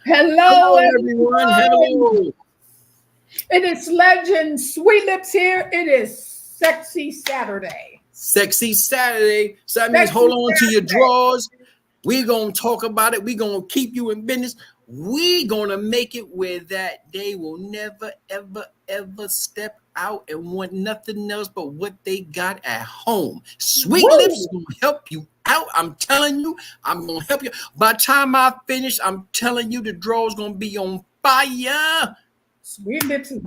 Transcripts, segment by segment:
Hello, everyone. everyone. Hello. It is Legend Sweet Lips here. It is Sexy Saturday. Sexy Saturday. So that means Sexy hold on to your Saturday. drawers. We're going to talk about it. We're going to keep you in business. We're going to make it where that they will never, ever, ever step out and want nothing else but what they got at home. Sweet Woo! Lips is going to help you out. I'm telling you, I'm going to help you. By the time I finish, I'm telling you the drawers going to be on fire. Sweet Lips is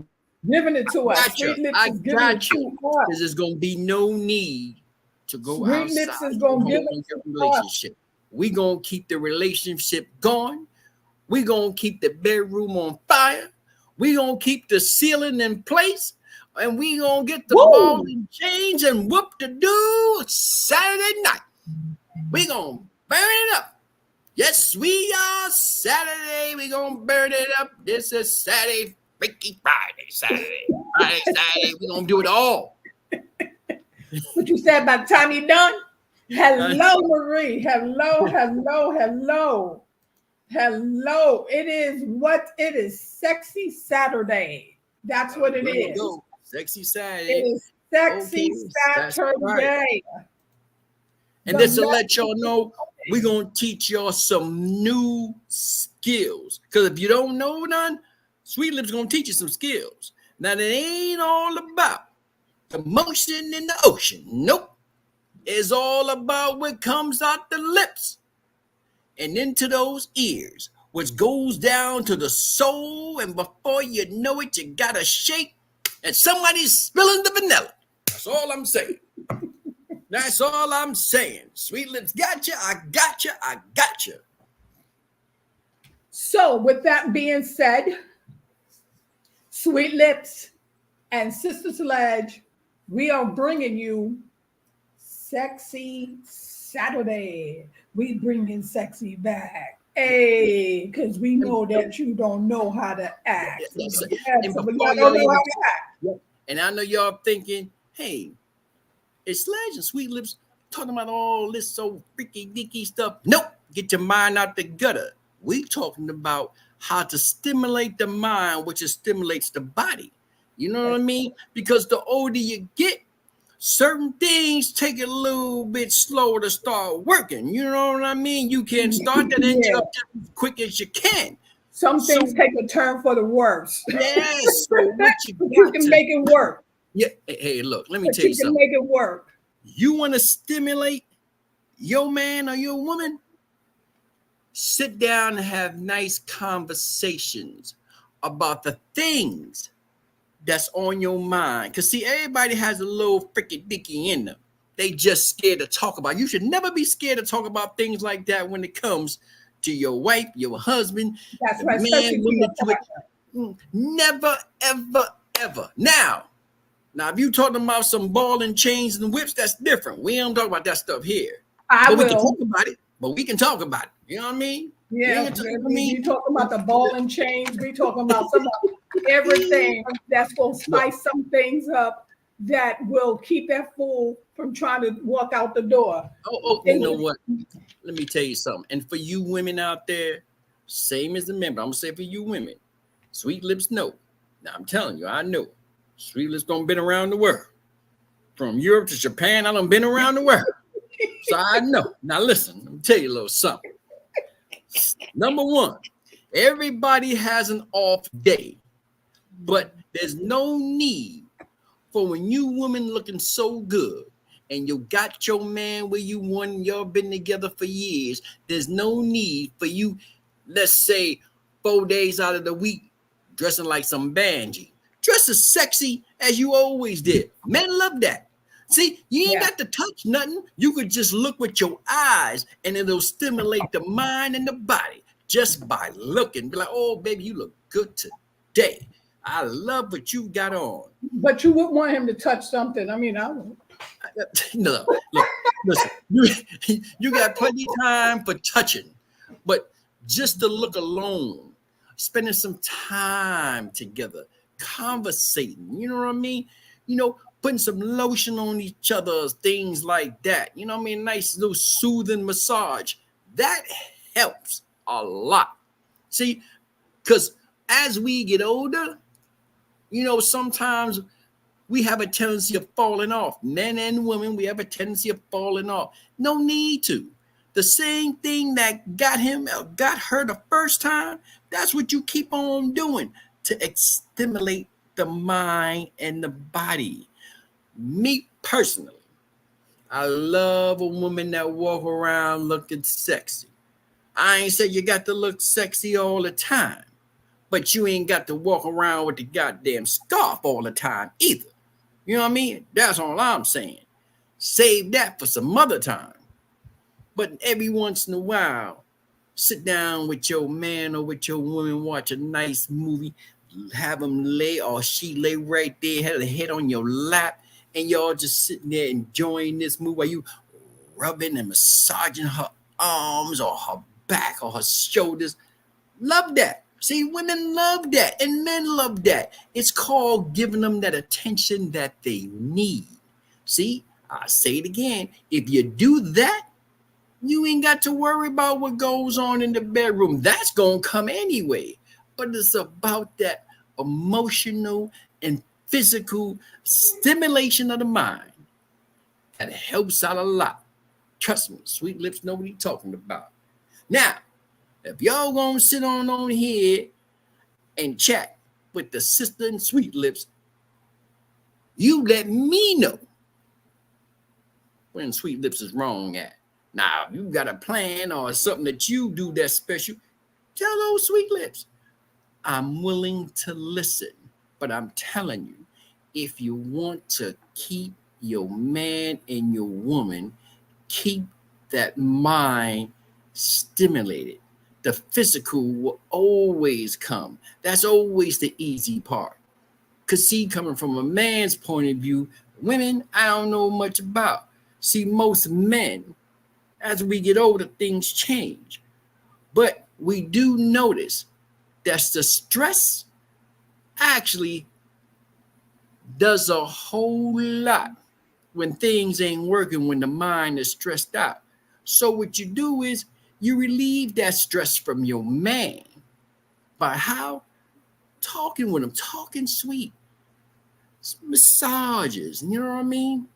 giving it to us. Gotcha. Sweet Lips I is giving it got you. to us. There's going to be no need to go Sweet Lips outside is to going to give hold on it your to us. relationship. We're going to keep the relationship going. We're going to keep the bedroom on fire. We're going to keep the ceiling in place. And we're going to get the ball and chains and whoop the do Saturday night. We're going to burn it up. Yes, we are Saturday. We're going to burn it up. This is Saturday, Freaky Friday, Saturday. We're going to do it all. What you said by the time you're done? Hello, Marie. Hello. Hello. It is what it is. Sexy Saturday. That's what it is. Go. Sexy Saturday. It is Sexy Okay, Saturday. right. And this to let y'all know, we're going to teach y'all some new skills. Because if you don't know none, Sweet Lips going to teach you some skills. Now, it ain't all about the motion in the ocean. Nope. It's all about what comes out the lips and into those ears, which goes down to the soul. And before you know it, you got to shake and somebody's spilling the vanilla. That's all I'm saying. That's all I'm saying. Sweet Lips got you. I got you. I got you. So, with that being said, Sweet Lips and Sister Sledge, we are bringing you Sexy Saturday. We bringing sexy back. Hey, because we know that you don't know how to act. And I know y'all thinking, hey, it's Sledge and Sweet Lips talking about all this so freaky dicky stuff. Nope, get your mind out the gutter. We talking about how to stimulate the mind, which stimulates the body. You know what I mean? Because the older you get, certain things take it a little bit slower to start working. You know what I mean? You can start that engine up as quick as you can. Some things take a turn for the worse. Yes. So what you can make it work. Yeah. Hey, look, let me tell you something. Make it work. You want to stimulate your man or your woman? Sit down and have nice conversations about the things that's on your mind. Because, see, everybody has a little freaky dicky in them. They just scared to talk about it. You should never be scared to talk about things like that when it comes to your wife, your husband, that's right, man, woman. Never, ever, ever. Now, if you talking about some ball and chains and whips, that's different. We don't talk about that stuff here. We can talk about it. But we can talk about it. You know what I mean? Yeah, we talking about the ball and chains. We talking about everything that's going to spice some things up that will keep that fool from trying to walk out the door. You know what? Let me tell you something. And for you women out there, same as the member, I'm going to say for you women, Sweet Lips know. Now, I'm telling you, I know. Sweet Lips done been around the world. From Europe to Japan, I done been around the world. So I know. Now listen, let me tell you a little something. Number one, everybody has an off day, but there's no need for when you women looking so good and you got your man where you want, y'all been together for years. There's no need for you, let's say 4 days out of the week, dressing like some Banji. Dress as sexy as you always did. Men love that. See, you ain't got to touch nothing. You could just look with your eyes and it'll stimulate the mind and the body just by looking. Be like, oh, baby, you look good today. I love what you got on. But you wouldn't want him to touch something. I mean, I won't. No, look, listen, you got plenty of time for touching, but just the look alone, spending some time together, conversating, you know what I mean? You know, putting some lotion on each other, things like that. You know what I mean? Nice little soothing massage. That helps a lot. See, because as we get older, sometimes we have a tendency of falling off. Men and women, we have a tendency of falling off. No need to. The same thing that got her the first time, that's what you keep on doing to stimulate the mind and the body. Me personally, I love a woman that walk around looking sexy. I ain't say you got to look sexy all the time, but you ain't got to walk around with the goddamn scarf all the time either. You know what I mean? That's all I'm saying. Save that for some other time. But every once in a while, sit down with your man or with your woman, watch a nice movie, have him lay or she lay right there, have the head on your lap, and y'all just sitting there enjoying this movie while you rubbing and massaging her arms or her back or her shoulders. Love that. See, women love that and men love that. It's called giving them that attention that they need. See, I say it again. If you do that, you ain't got to worry about what goes on in the bedroom. That's going to come anyway. But it's about that emotional and physical stimulation of the mind that helps out a lot. Trust me, Sweet Lips know what he's talking about. Now, if y'all gonna sit on here and chat with the sister and Sweet Lips, you let me know when Sweet Lips is wrong at. Now, if you got a plan or something that you do that's special, tell those Sweet Lips. I'm willing to listen, but I'm telling you, if you want to keep your man and your woman, keep that mind stimulated. The physical will always come. That's always the easy part. Because see, coming from a man's point of view, women, I don't know much about. See, most men, as we get older, things change. But we do notice that the stress actually does a whole lot when things ain't working, when the mind is stressed out. So what you do is you relieve that stress from your man by how? Talking with him, talking sweet, massages, you know what I mean?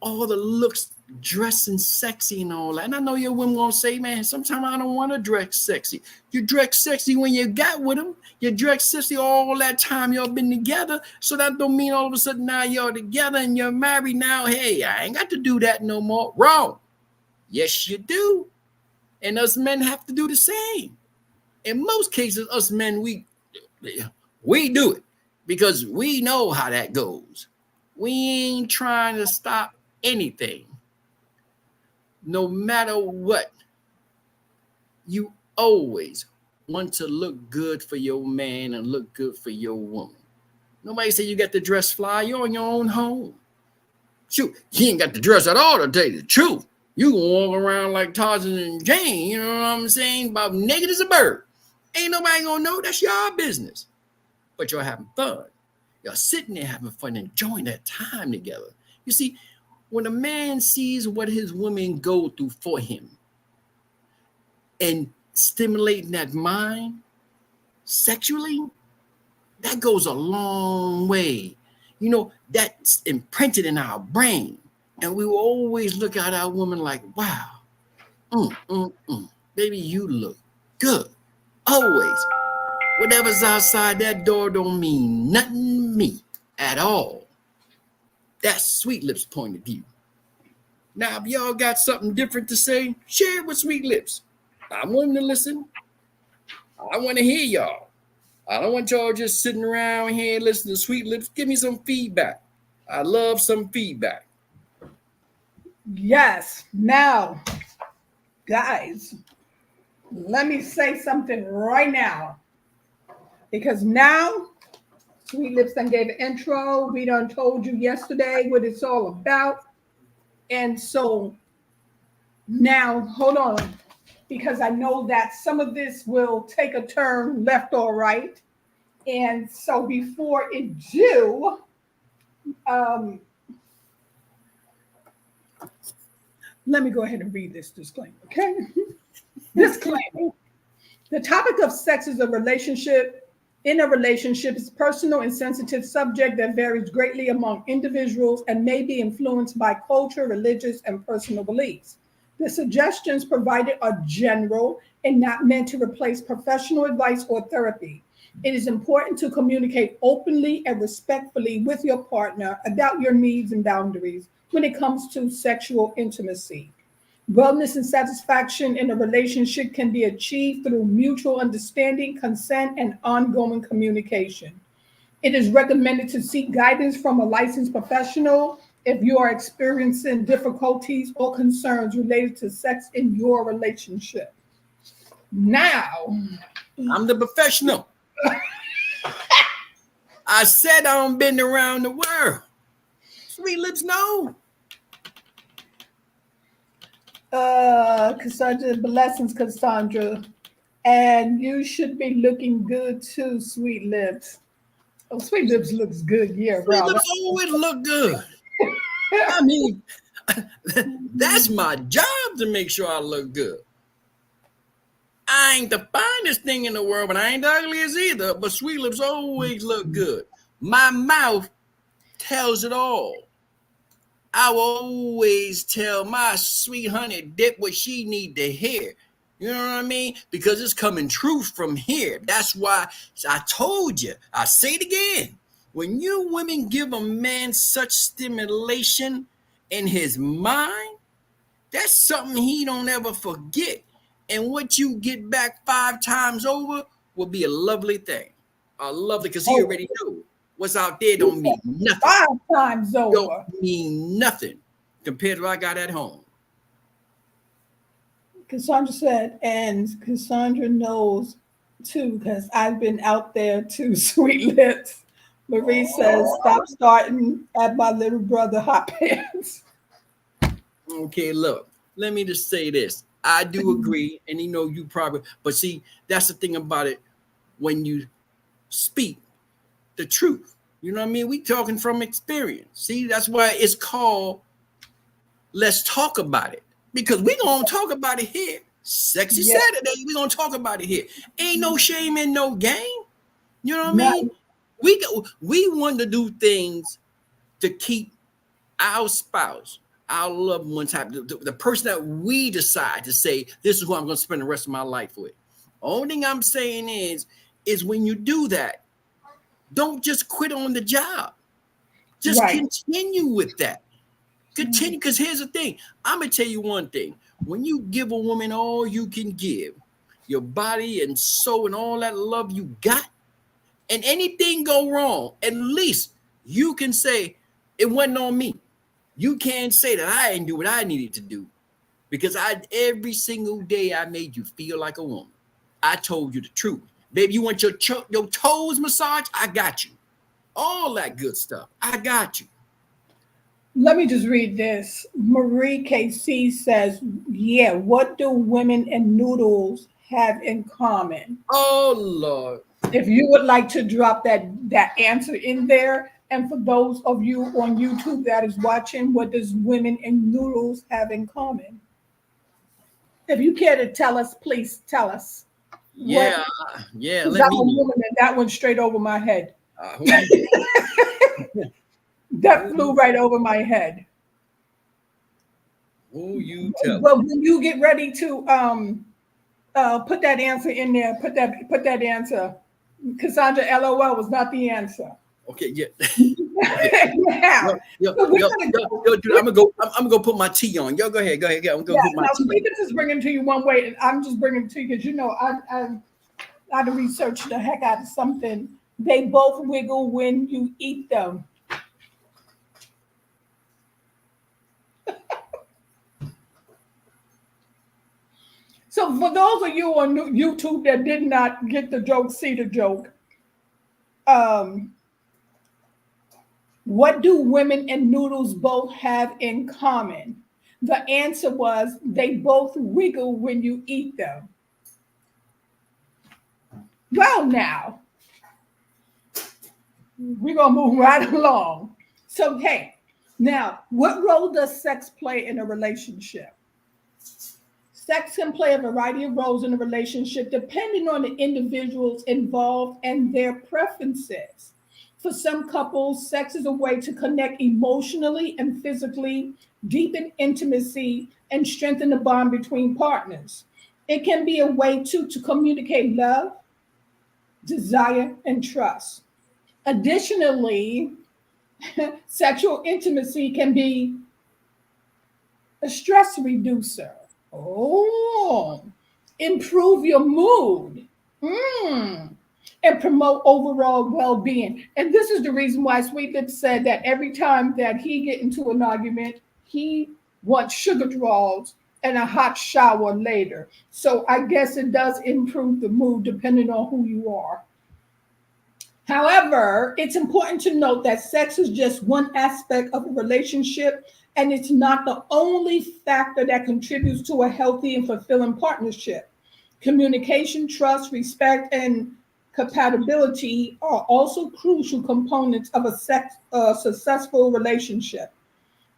All the looks, dressing sexy and all that. And I know your women gonna say, man, sometimes I don't want to dress sexy. You dress sexy when you got with him. You dress sexy all that time y'all been together. So that don't mean all of a sudden now y'all together and you're married now. Hey, I ain't got to do that no more. Wrong. Yes, you do. And us men have to do the same. In most cases, us men, we do it because we know how that goes. We ain't trying to stop anything. No matter what, you always want to look good for your man and look good for your woman. Nobody say you got to dress fly. You're in your own home. Shoot, you ain't got to dress at all to tell you the truth. You can walk around like Tarzan and Jane, you know what I'm saying? About naked as a bird. Ain't nobody gonna know. That's your business. But you're having fun. You're sitting there having fun, enjoying that time together. You see, when a man sees what his women go through for him and stimulating that mind sexually, that goes a long way. You know, that's imprinted in our brain. And we will always look at our woman like, wow, baby, you look good. Always. Whatever's outside that door don't mean nothing to me at all. That's Sweet Lips' point of view. Now, if y'all got something different to say, share it with Sweet Lips. I want them to listen. I want to hear y'all. I don't want y'all just sitting around here listening to Sweet Lips. Give me some feedback. I love some feedback. Yes. Now, guys, let me say something right now. Because now, Sweet Lips done gave an intro. We done told you yesterday what it's all about. And so now, hold on. Because I know that some of this will take a turn left or right. And so before it do, let me go ahead and read this disclaimer, okay? Disclaimer. The topic of sex is in a relationship is personal and sensitive subject that varies greatly among individuals and may be influenced by culture, religious, and personal beliefs. The suggestions provided are general and not meant to replace professional advice or therapy. It is important to communicate openly and respectfully with your partner about your needs and boundaries when it comes to sexual intimacy. Wellness and satisfaction in a relationship can be achieved through mutual understanding, consent, and ongoing communication. It is recommended to seek guidance from a licensed professional if you are experiencing difficulties or concerns related to sex in your relationship. Now, I'm the professional. I said I don't been around the world. Sweet Lips know. Cassandra, blessings, Cassandra. And you should be looking good too, Sweet Lips. Oh, Sweet Lips looks good year Sweet round. Lips always look good. I mean, that's my job to make sure I look good. I ain't the finest thing in the world, but I ain't the ugliest either. But Sweet Lips always look good. My mouth tells it all. I will always tell my sweet honey dip what she need to hear. You know what I mean? Because it's coming truth from here. That's why I told you. I say it again. When you women give a man such stimulation in his mind, that's something he don't ever forget. And what you get back 5 times over will be a lovely thing. A lovely, because he already knew what's out there don't mean nothing. 5 times over. Don't mean nothing compared to what I got at home. Cassandra said, and Cassandra knows too, because I've been out there too, Sweet Lips. Marie says, stop starting at my little brother Hot Pants. Okay, look, let me just say this. I do agree, and you probably, but see, that's the thing about it. When you speak the truth, you know what I mean? We talking from experience. See, that's why it's called Let's Talk About It. Because we're going to talk about it here. Sexy Saturday, we're going to talk about it here. Ain't no shame in no game. You know what I mean? We want to do things to keep our spouse, our loved ones happy. The person that we decide to say, this is who I'm going to spend the rest of my life with. Only thing I'm saying is when you do that, don't just quit on the job. Just continue with that. Continue, because here's the thing. I'm going to tell you one thing. When you give a woman all you can give, your body and soul and all that love you got, and anything go wrong, at least you can say, it wasn't on me. You can't say that I didn't do what I needed to do, because every single day I made you feel like a woman. I told you the truth. Baby, you want your toes massaged? I got you. All that good stuff. I got you. Let me just read this. Marie KC says, yeah, what do women and noodles have in common? Oh, Lord. If you would like to drop that answer in there, and for those of you on YouTube that is watching, what does women and noodles have in common? If you care to tell us, please tell us. Yeah. Let me know. That went straight over my head. That flew right over my head. Who you tell? Well, when you get ready to put that answer in there, put that answer. Cassandra, LOL was not the answer. Okay, yeah. Yo, dude, I'm gonna go put my tea on. Yo, go ahead. I'm gonna go put my tea on. We can just bring it to you one way, and I'm just bringing it to you because I had to research the heck out of something. They both wiggle when you eat them. So for those of you on YouTube that did not get the joke, see the joke. What do women and noodles both have in common? The answer was they both wiggle when you eat them. Well, now, we're going to move right along. So, hey, now, what role does sex play in a relationship? Sex can play a variety of roles in a relationship depending on the individuals involved and their preferences. For some couples, sex is a way to connect emotionally and physically, deepen intimacy, and strengthen the bond between partners. It can be a way to communicate love, desire, and trust. Additionally, sexual intimacy can be a stress reducer. Oh, improve your mood. Mm. And promote overall well-being. And this is the reason why Sweet Lips said that every time that he get into an argument, he wants sugar draws and a hot shower later. So I guess it does improve the mood depending on who you are. However, it's important to note that sex is just one aspect of a relationship, and it's not the only factor that contributes to a healthy and fulfilling partnership. Communication, trust, respect, and compatibility are also crucial components of a successful relationship.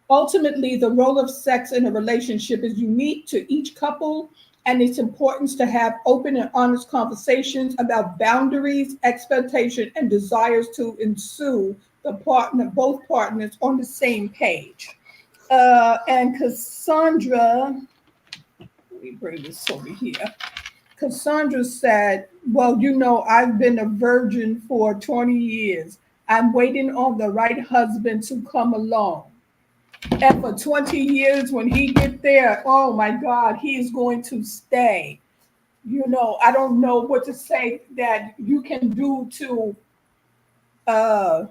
Ultimately, the role of sex in a relationship is unique to each couple, and it's important to have open and honest conversations about boundaries, expectation, and desires to ensue both partners on the same page. And Cassandra, let me bring this over here. Cassandra said, well, I've been a virgin for 20 years. I'm waiting on the right husband to come along. And for 20 years, when he get there, oh my God, he is going to stay. I don't know what to say that you can do to, uh,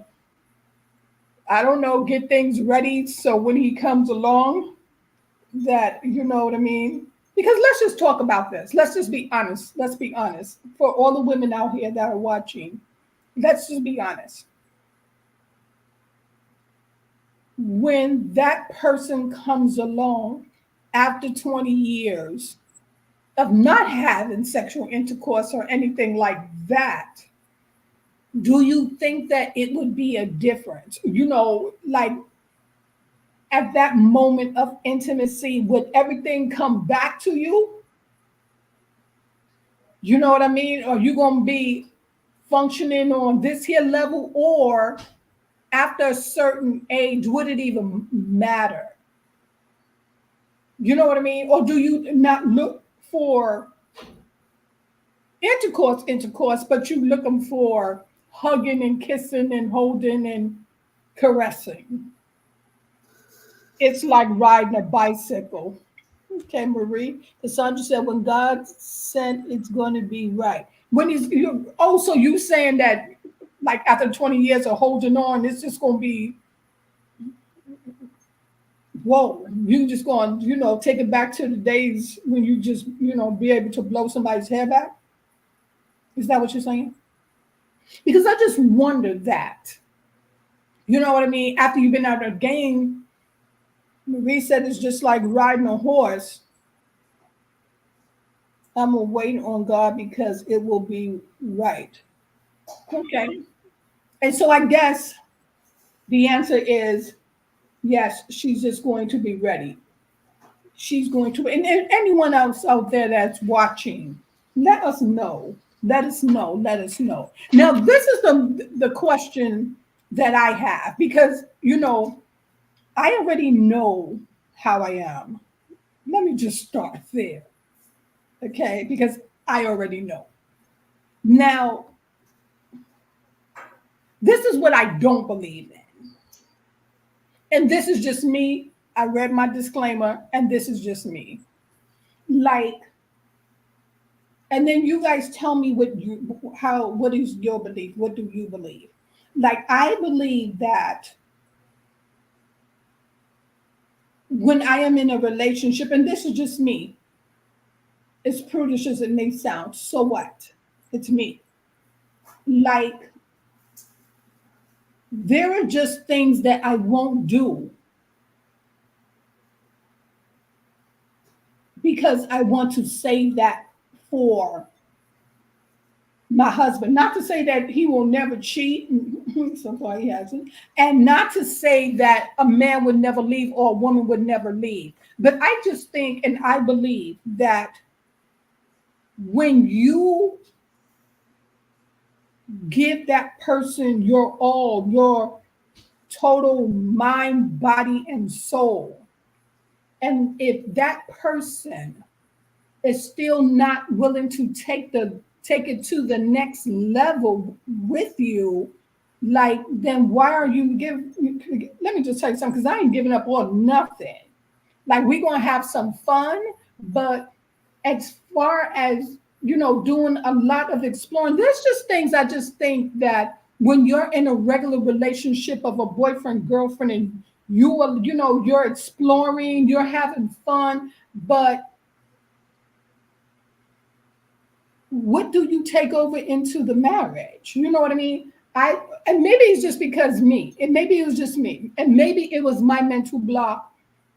I don't know, get things ready so when he comes along, that, you know what I mean? Because let's just talk about this. Let's just be honest. Let's be honest. For all the women out here that are watching, let's just be honest. When that person comes along after 20 years of not having sexual intercourse or anything like that, do you think that it would be a difference? Like at that moment of intimacy, would everything come back to you? You know what I mean? Are you going to be functioning on this here level, or after a certain age, would it even matter? You know what I mean? Or do you not look for intercourse, but you looking for hugging and kissing and holding and caressing? It's like riding a bicycle. Okay, Marie. Cassandra said, when God sent, it's going to be right. When he's so you saying that like after 20 years of holding on, it's just going to be, whoa, you just going, take it back to the days when you just, be able to blow somebody's hair back? Is that what you're saying? Because I just wondered that. You know what I mean? After you've been out of the game, Marie said it's just like riding a horse. I'm going to wait on God because it will be right. Okay. And so I guess the answer is yes, she's just going to be ready. She's going to, and anyone else out there that's watching, let us know. Let us know. Let us know. Now, this is the question that I have, because, I already know how I am. Let me just start there. Okay. Because I already know. Now, this is what I don't believe in. And this is just me. I read my disclaimer, and this is just me. Like, and then you guys tell me what is your belief? What do you believe? Like, I believe that when I am in a relationship, and this is just me, as prudish as it may sound, so what? It's me. Like, there are just things that I won't do because I want to save that for my husband. Not to say that he will never cheat, so far he hasn't, and not to say that a man would never leave or a woman would never leave. But I just think and I believe that when you give that person your all, your total mind, body, and soul, and if that person is still not willing to take it to the next level with you, like, then why are you let me just tell you something, because I ain't giving up on nothing. Like, we're gonna have some fun, but as far as doing a lot of exploring, there's just things I just think that when you're in a regular relationship of a boyfriend, girlfriend, and you're exploring, you're having fun, but what do you take over into the marriage? You know what I mean? And maybe it's just because me, and maybe it was just me, and maybe it was my mental block,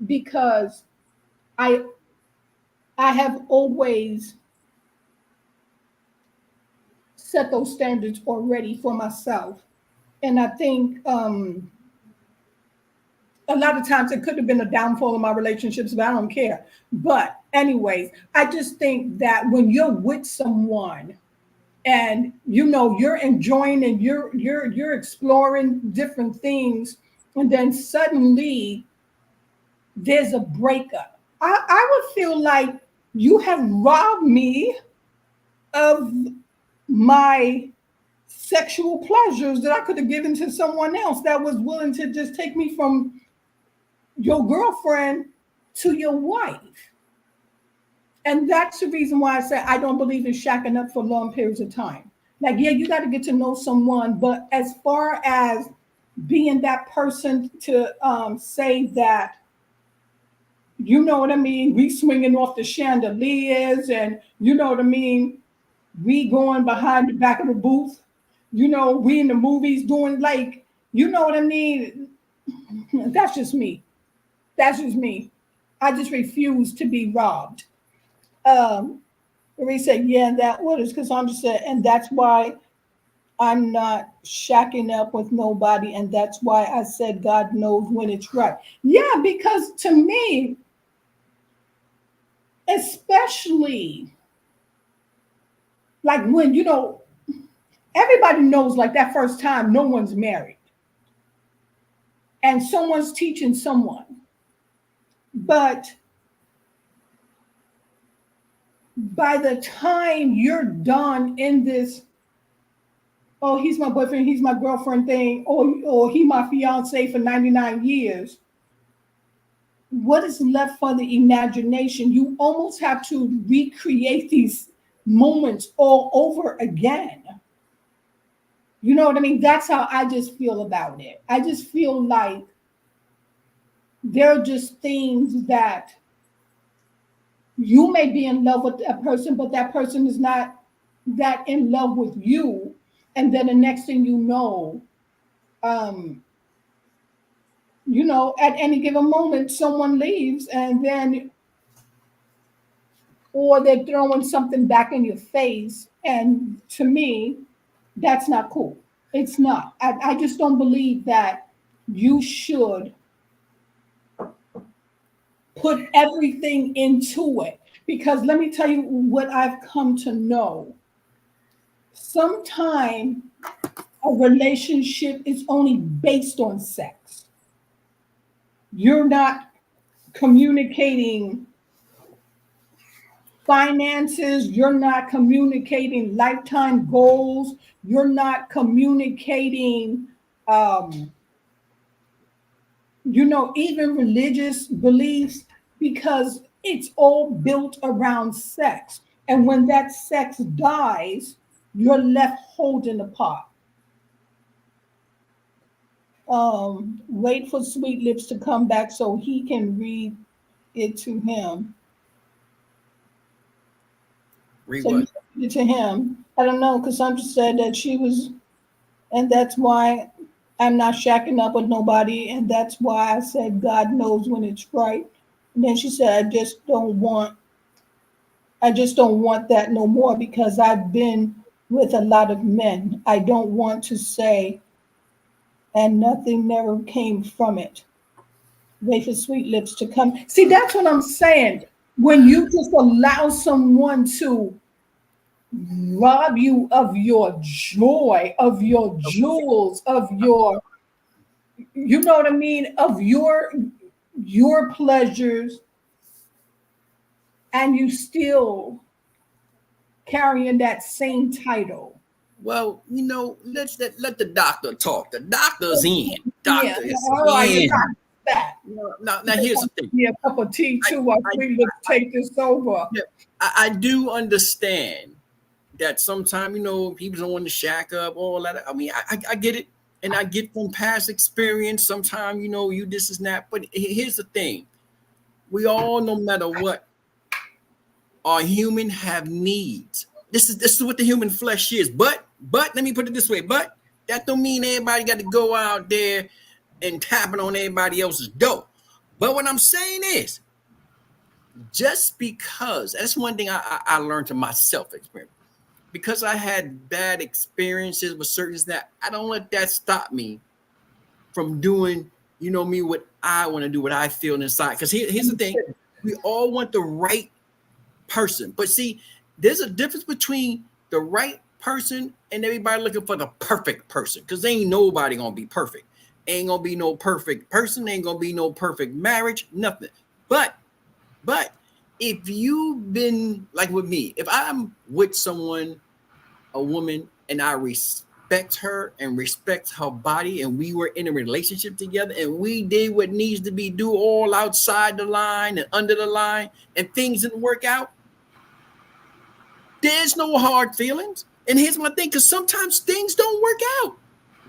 because I I have always set those standards already for myself. And I think a lot of times it could have been a downfall of my relationships, but I don't care. But anyways, I just think that when you're with someone and you're enjoying and you're exploring different things, and then suddenly there's a breakup, I would feel like you have robbed me of my sexual pleasures that I could have given to someone else that was willing to just take me from your girlfriend to your wife. And that's the reason why I say I don't believe in shacking up for long periods of time. Like, yeah, you got to get to know someone, but as far as being that person to say that, you know what I mean, we swinging off the chandeliers, and you know what I mean, we going behind the back of the booth, we in the movies doing, like, you know what I mean? That's just me. That's just me. I just refuse to be robbed. Marie said, yeah, that was because I'm just saying, and that's why I'm not shacking up with nobody, and that's why I said God knows when it's right. Yeah, because to me, especially like when everybody knows, like, that first time no one's married and someone's teaching someone, but by the time you're done in this, oh, he's my boyfriend, he's my girlfriend thing, or he my fiance for 99 years, what is left for the imagination? You almost have to recreate these moments all over again. You know what I mean? That's how I just feel about it. I just feel like there are just things that you may be in love with a person, but that person is not that in love with you. And then the next thing at any given moment, someone leaves, and then, or they're throwing something back in your face. And to me, that's not cool. It's not. I just don't believe that you should put everything into it. Because let me tell you what I've come to know. Sometimes a relationship is only based on sex. You're not communicating finances, you're not communicating lifetime goals, you're not communicating even religious beliefs, because it's all built around sex. And when that sex dies, you're left holding the pot. Wait for Sweet Lips to come back so he can read it to him. Read So what? you read it to him. I don't know, because Sandra said that she was, and that's why I'm not shacking up with nobody, and that's why I said God knows when it's right. And then she said, I just don't want that no more, because I've been with a lot of men. I don't want to say, and nothing never came from it. Wait for Sweet Lips to come. See, that's what I'm saying. When you just allow someone to rob you of your joy, of your jewels, of your, you know what I mean, of your pleasures, and you still carrying that same title. Well, let the doctor talk. The doctor's in. Yeah, Doctor is all right, in. that. Now here's the thing. Yeah, a cup of tea too while Sweet Lips take this over. Yeah, I do understand that sometimes people don't want to shack up all that. I mean, I get it, and I get from past experience. Sometimes you this is not. But here's the thing: we all, no matter what, are human, have needs. This is what the human flesh is. But let me put it this way: but that don't mean everybody got to go out there and tapping on everybody else's door. But what I'm saying is, just because that's one thing I learned to myself experience. Because I had bad experiences with certain that I don't let that stop me from doing, me, what I want to do, what I feel inside. Because here's the thing: we all want the right person, but see, there's a difference between the right person and everybody looking for the perfect person. Because ain't nobody gonna be perfect. Ain't gonna be no perfect person. Ain't gonna be no perfect marriage. Nothing. But if you've been like with me, if I'm with someone, a woman, and I respect her and respect her body, and we were in a relationship together, and we did what needs to be do all outside the line and under the line, and things didn't work out, there's no hard feelings. And here's my thing, because sometimes things don't work out.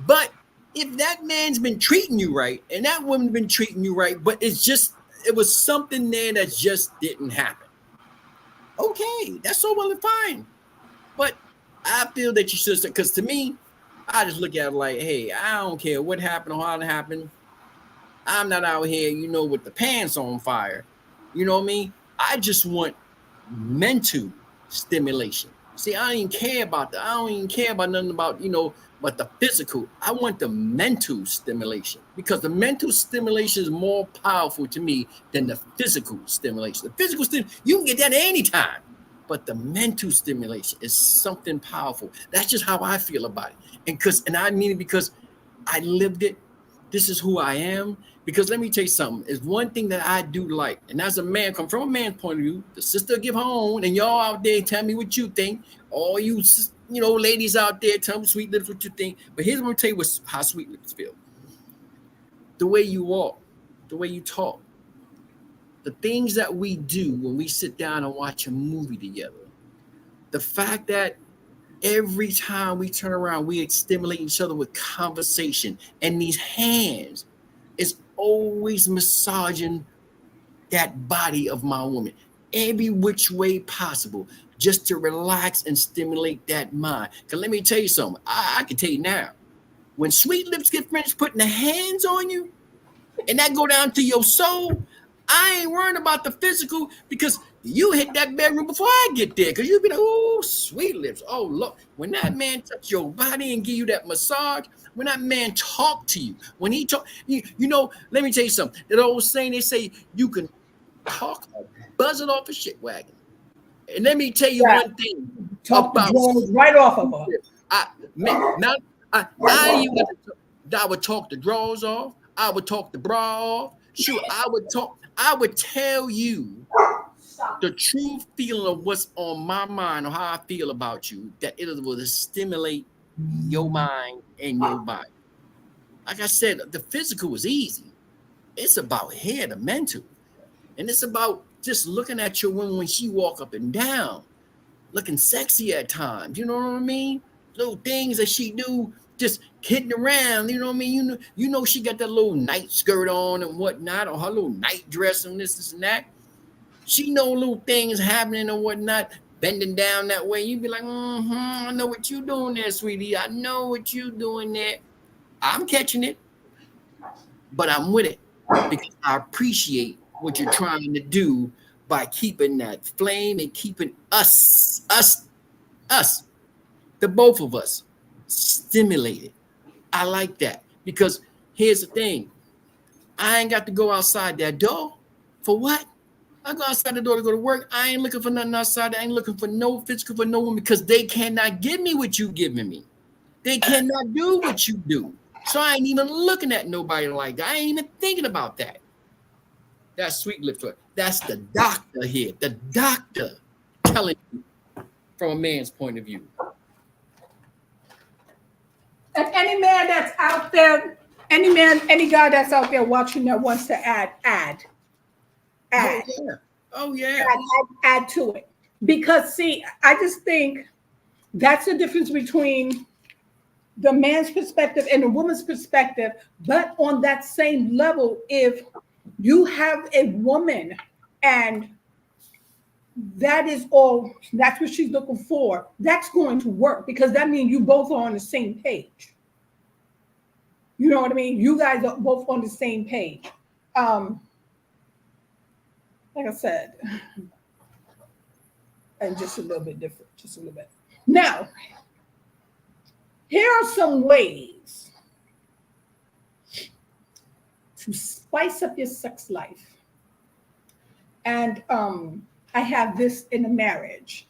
But if that man's been treating you right and that woman's been treating you right, but it was something there that just didn't happen. Okay, that's so well and fine. But I feel that you should, because to me, I just look at it like, hey, I don't care what happened or how it happened. I'm not out here, with the pants on fire. You know what I mean? I just want mental stimulation. See, I don't even care about that. I don't even care about nothing about, but the physical. I want the mental stimulation, because the mental stimulation is more powerful to me than the physical stimulation. The physical stimulation, you can get that anytime, but the mental stimulation is something powerful. That's just how I feel about it. And I mean it because I lived it. This is who I am. Because let me tell you something. It's one thing that I do like, and as a man, come from a man's point of view, the sister give her own, and y'all out there tell me what you think. All you, ladies out there, tell me, Sweet Lips, what you think. But here's what I'm tell you how Sweet Lips feel. The way you walk, the way you talk, the things that we do when we sit down and watch a movie together, the fact that every time we turn around, we stimulate each other with conversation, and these hands is always massaging that body of my woman every which way possible, just to relax and stimulate that mind. Because let me tell you something, I can tell you now, when Sweet Lips get finished putting the hands on you and that go down to your soul, I ain't worrying about the physical, because you hit that bedroom before I get there. Because you be like, oh, Sweet Lips. Oh, look, when that man touch your body and give you that massage, when that man talk to you, when he talk, let me tell you something. That old saying, they say you can talk or buzz it off a shit wagon. And let me tell you one thing. Talk the drones right off of her. I would talk the drawers off. I would talk the bra off. Sure, I would tell you the true feeling of what's on my mind or how I feel about you, that it will stimulate your mind and your body. Like I said, the physical is easy. It's about here, the mental. And it's about just looking at your woman when she walk up and down, looking sexy at times. You know what I mean? Little things that she do, just hitting around. You know what I mean? You know she got that little night skirt on and whatnot, or her little night dress and this and that. She know little things happening and whatnot, bending down that way. You be like, I know what you doing there, sweetie. I know what you doing there. I'm catching it, but I'm with it because I appreciate what you're trying to do by keeping that flame and keeping us the both of us stimulated. I like that because here's the thing. I ain't got to go outside that door. For what? I go outside the door to go to work. I ain't looking for nothing outside. I ain't looking for no physical for no one because they cannot give me what you giving me. They cannot do what you do. So I ain't even looking at nobody like that. I ain't even thinking about that. That's Sweet Lips. That's the doctor here. The doctor telling you from a man's point of view. And any man that's out there, any guy that's out there watching that wants to add. Oh yeah. Oh yeah. Add to it. Because see, I just think that's the difference between the man's perspective and the woman's perspective. But on that same level, if you have a woman and that's what she's looking for, that's going to work because that means you both are on the same page. You know what I mean? You guys are both on the same page. Like I said, and just a little bit different, just a little bit. Now, here are some ways to spice up your sex life. And I have this in a marriage,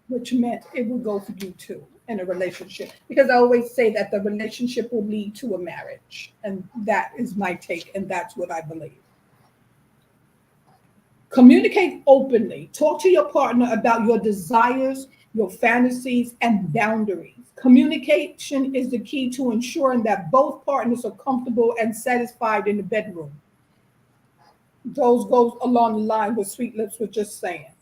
which meant it would go for you too in a relationship. Because I always say that the relationship will lead to a marriage. And that is my take, and that's what I believe. Communicate openly. Talk to your partner about your desires, your fantasies, and boundaries. Communication is the key to ensuring that both partners are comfortable and satisfied in the bedroom. Those goes along the line with Sweet Lips was just saying.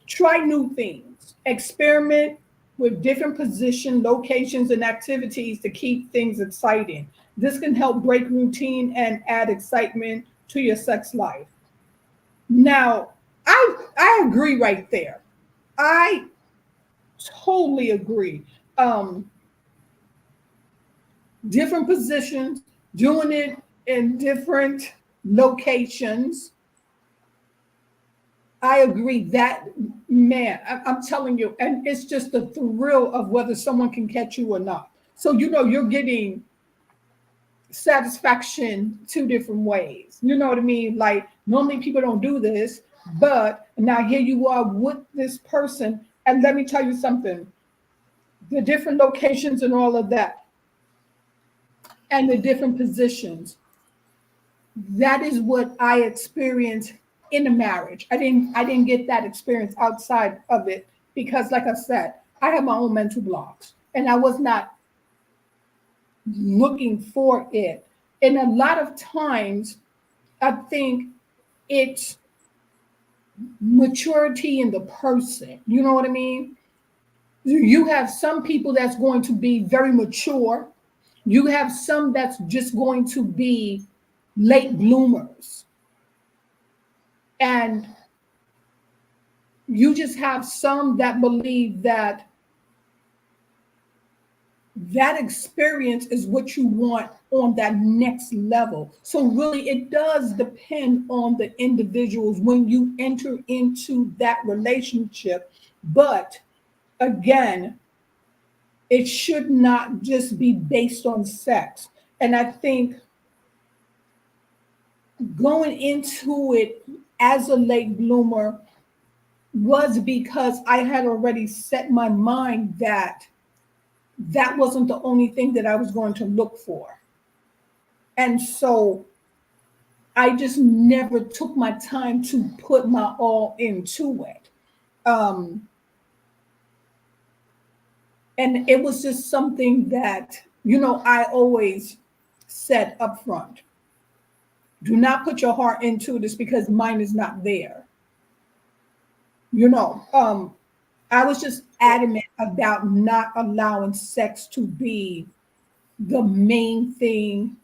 Try new things. Experiment with different position, locations, and activities to keep things exciting. This can help break routine and add excitement to your sex life. Now, I agree right there. I totally agree. Different positions, doing it in different locations. I agree that, man, I'm telling you, and it's just the thrill of whether someone can catch you or not. So, you're getting satisfaction two different ways. You know what I mean? Like normally people don't do this, but now here you are with this person. And let me tell you something, the different locations and all of that, and the different positions, that is what I experienced in a marriage. I didn't get that experience outside of it because, like I said, I had my own mental blocks and I was not looking for it. And a lot of times, I think it's maturity in the person. You know what I mean? You have some people that's going to be very mature. You have some that's just going to be late bloomers. And you just have some that believe that experience is what you want on that next level. So really it does depend on the individuals when you enter into that relationship. But again, it should not just be based on sex. And I think going into it as a late bloomer was because I had already set my mind that wasn't the only thing that I was going to look for. And so I just never took my time to put my all into it. And it was just something that, I always said up front, do not put your heart into this because mine is not there. I was just adamant about not allowing sex to be the main thing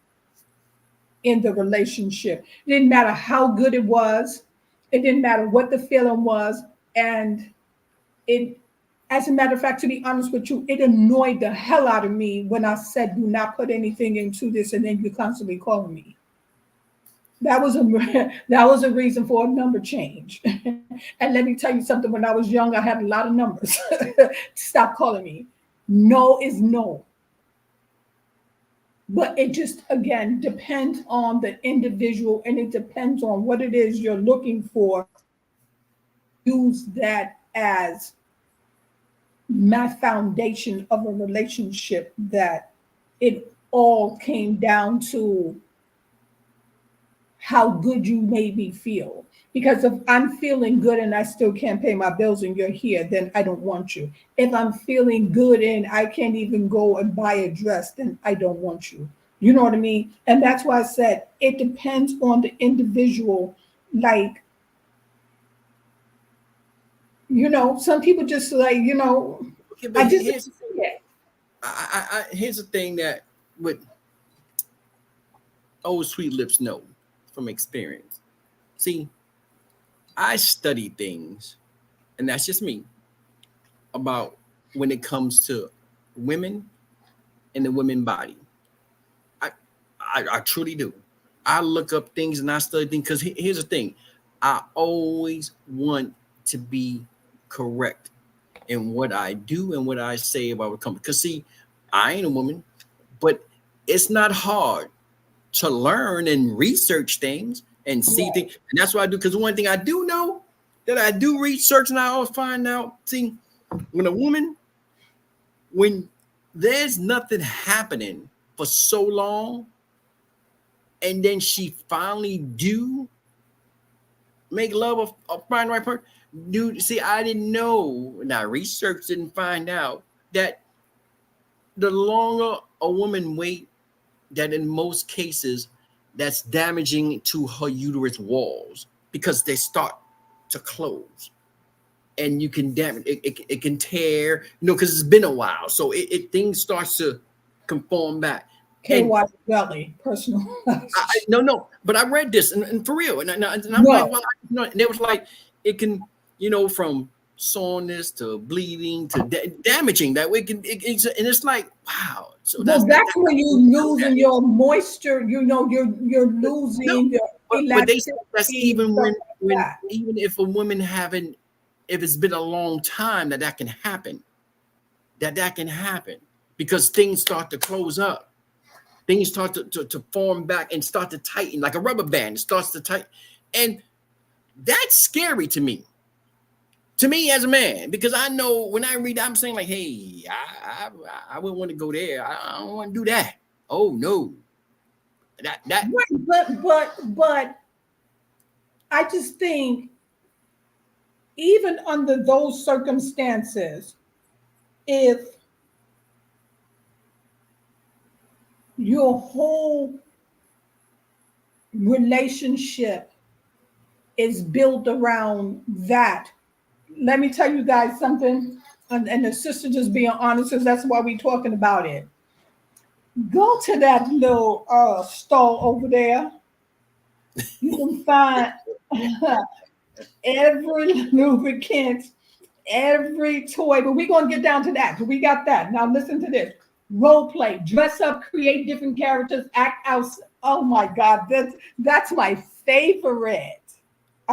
in the relationship. It didn't matter how good it was. It didn't matter what the feeling was. And as a matter of fact, to be honest with you, it annoyed the hell out of me when I said, do not put anything into this. And then you're constantly calling me. That was a that was a reason for a number change. And let me tell you something. When I was young, I had a lot of numbers. Stop calling me. No is no. But it just again depends on the individual, and it depends on what it is you're looking for. Use that as my foundation of a relationship, that it all came down to how good you made me feel. Because if I'm feeling good and I still can't pay my bills and you're here, then I don't want you. If I'm feeling good and I can't even go and buy a dress, then I don't want you. You know what I mean? And that's why I said it depends on the individual. Like, some people just like, Okay, but I just, here's yeah. here's the thing that with old sweet lips know from experience. See, I study things, and that's just me, about when it comes to women and the women body. I truly do. I look up things and I study things because here's the thing. I always want to be correct in what I do and what I say about a company. Because see, I ain't a woman, but it's not hard to learn and research things and see Right. things. And that's what I do. Because one thing I do know that I do research and I always find out, see, when there's nothing happening for so long, and then she finally do make love or find the right person. Dude, see, I didn't know, and I researched and find out that the longer a woman wait, that in most cases, that's damaging to her uterus walls because they start to close. And you can damage it can tear, because it's been a while. So it things starts to conform back. And KY Belly, personal. no, but I read this and for real, and I'm like, No, well, and it was like it can, from soreness to bleeding to damaging that way. And it's like, wow. So well, that's when you losing your moisture. You're no, losing your but they said that's elasticity, even stuff like when that. even if a woman if it's been a long time that can happen, that can happen because things start to close up. Things start to form back and start to tighten like a rubber band. It starts to tighten. And that's scary to me as a man, because I know when I read, I'm saying like, hey, I wouldn't want to go there. I don't want to do that. Oh no. That Right, but I just think even under those circumstances, if your whole relationship is built around that, let me tell you guys something, and the sister just being honest, because that's why we're talking about it. Go to that little stall over there. You can find every lubricant, every toy, but we're going to get down to that. We got that. Now listen to this. Role play, dress up, create different characters, act out. Oh my God, that's my favorite.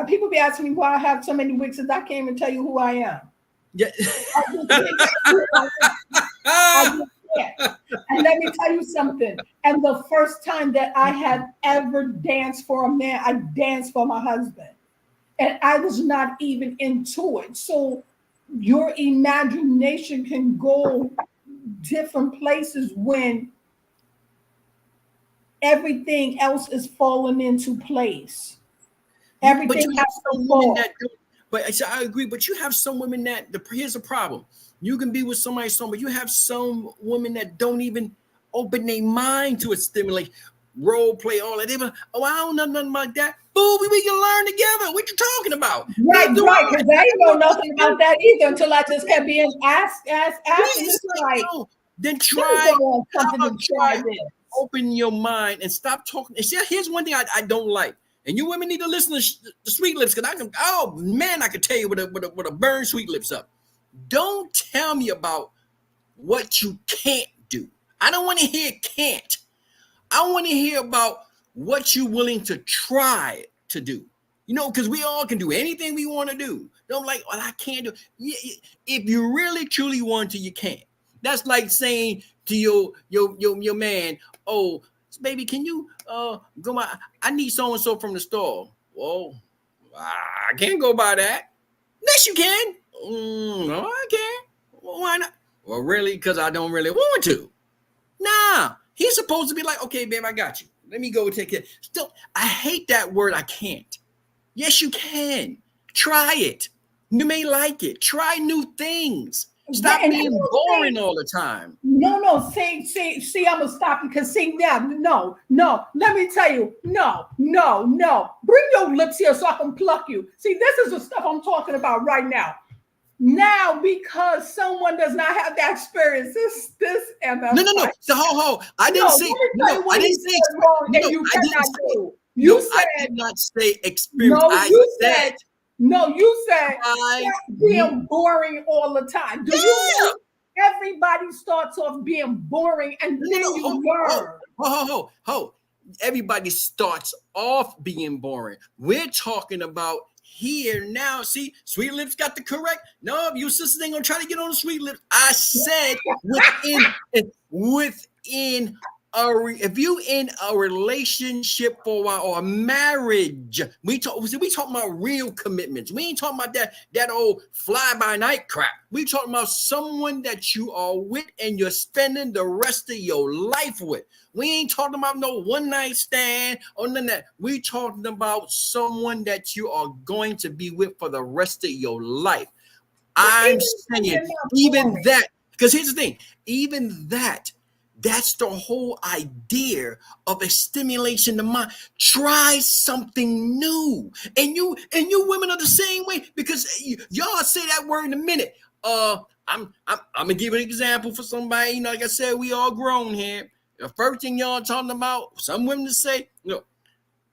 People be asking me why I have so many wigs, and I can't even tell you who I am. yeah. I just can't. And let me tell you something. And the first time that I had ever danced for a man, I danced for my husband. And I was not even into it. So your imagination can go different places when everything else is falling into place. But Everything you have has to some women fall. that don't. But I agree. But you have some women here's the problem. You can be with somebody, but you have some women that don't even open their mind to a stimulate, role play, all that. They be like, oh, I don't know nothing about that. Boo, we can learn together. What you talking about? Right, Neither do right. I. Because I didn't know nothing about that either until I just kept being asked. And It's it's like, like, no. Then let me go try. on How something to about try try? this. Open your mind and stop talking. And see, here's one thing I don't like. And you women need to listen to Sweet Lips, because I can tell you what a burn Sweet Lips up. Don't tell me about what you can't do. I don't want to hear can't. I want to hear about what you willing to try to do. You know, because we all can do anything we want to do. Don't like, well, I can't do. If you really truly want to, you can. That's like saying to your man, oh, baby, can you go my? I need so and so from the store. Well, I can't go by that. Yes, you can. No, I can't. Well, why not? Well, really, because I don't really want to. Nah, he's supposed to be like, okay, babe, I got you. Let me go take it. Still, I hate that word. I can't. Yes, you can. Try it. You may like it. Try new things. Stop being boring all the time. No. See, I'm gonna stop you because see now, no. Let me tell you, no. Bring your lips here so I can pluck you. See, this is the stuff I'm talking about right now. Now, because someone does not have that experience, this and no. So I didn't say no. I didn't say experience. I did not say experience. You said being boring all the time. Do you know everybody starts off being boring and then you learn? Everybody starts off being boring. We're talking about here now. See, Sweet Lips got the correct. No, your sisters ain't gonna try to get on the Sweet Lips. I said within if you in a relationship for a while or a marriage, we talking about real commitments. We ain't talking about that old fly by night crap. We talking about someone that you are with and you're spending the rest of your life with. We ain't talking about no one night stand or none of that. We talking about someone that you are going to be with for the rest of your life. I'm saying even that, because here's the thing, even that. That's the whole idea of a stimulation to mind. Try something new. And you women are the same way, because y'all say that word in a minute. I'm gonna give an example for somebody. You know, like I said, we all grown here. The first thing y'all talking about, some women to say, look,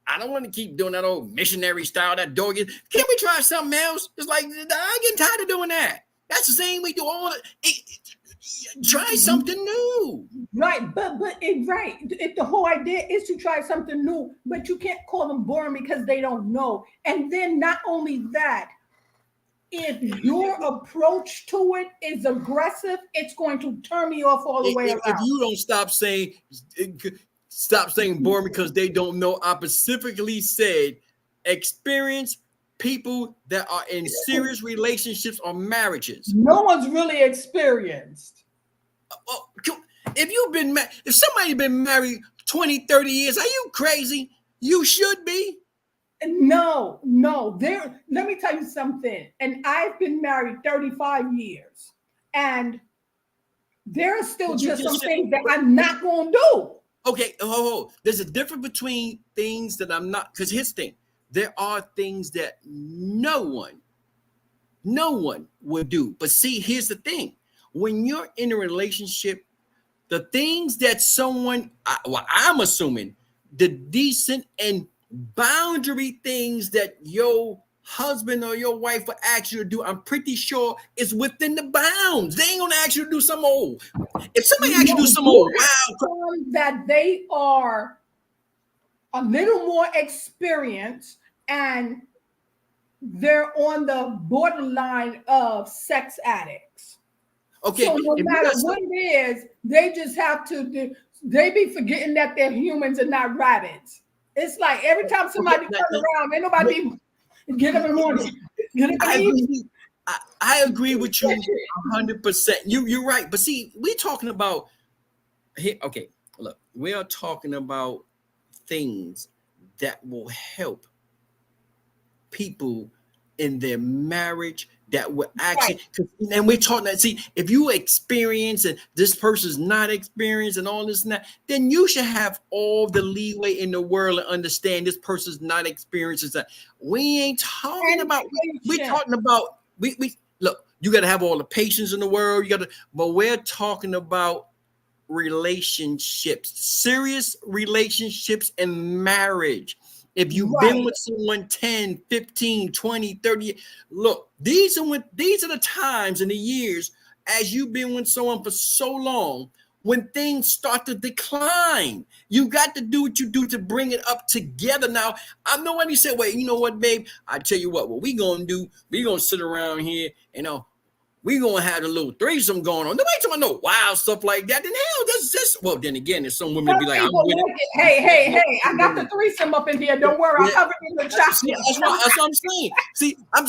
I don't want to keep doing that old missionary style, that dog. Can't we try something else? It's like, I get tired of doing that. That's the same we do all it. Try something new. Right, but right. If the whole idea is to try something new, but you can't call them boring because they don't know. And then not only that, if your approach to it is aggressive, it's going to turn me off all the way around. If you don't stop saying boring because they don't know, I specifically said experience people that are in serious relationships or marriages. No one's really experienced. If somebody's been married 20, 30 years, are you crazy? You should be. No. Let me tell you something. And I've been married 35 years. And there are still just some things that I'm not going to do. Okay. There's a difference between things that I'm not. Because here's the thing. There are things that no one would do. But see, here's the thing. When you're in a relationship, the things that I'm assuming, the decent and boundary things that your husband or your wife will ask you to do, I'm pretty sure is within the bounds. They ain't gonna ask you to do some old. If somebody asks you to do some old, that they are a little more experienced and they're on the borderline of sex addicts. Okay. So no matter what it is, they just have to they be forgetting that they're humans and not rabbits. It's like every time somebody turns around, ain't nobody get up in the morning. I agree with you 100%. You're right. But see, we're talking about here. Okay, look, we are talking about things that will help people in their marriage, that will actually, and we're talking that, see, if you experience and this person's not experienced and all this and that, then you should have all the leeway in the world to understand this person's not experienced. That we ain't talking about, we're talking about, we look, you got to have all the patience in the world, but we're talking about relationships, serious relationships and marriage. If you've been with someone 10, 15, 20, 30, look, these are the times and the years as you've been with someone for so long when things start to decline. You got to do what you do to bring it up together. Now, I know when you say, "Wait, you know what, babe? I tell you what we gonna do? We gonna sit around here, we gonna have a little threesome going on." Nobody talking about no wild stuff like that. Then hell, that's just well. Then again, there's some women Some be like, "I'm people with like it. Hey, I got the threesome up in here. Don't worry, I'll cover it in the See, chocolate. that's what I'm saying. See, I'm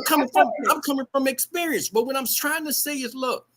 coming covered I'm coming from experience. But what I'm trying to say is, look,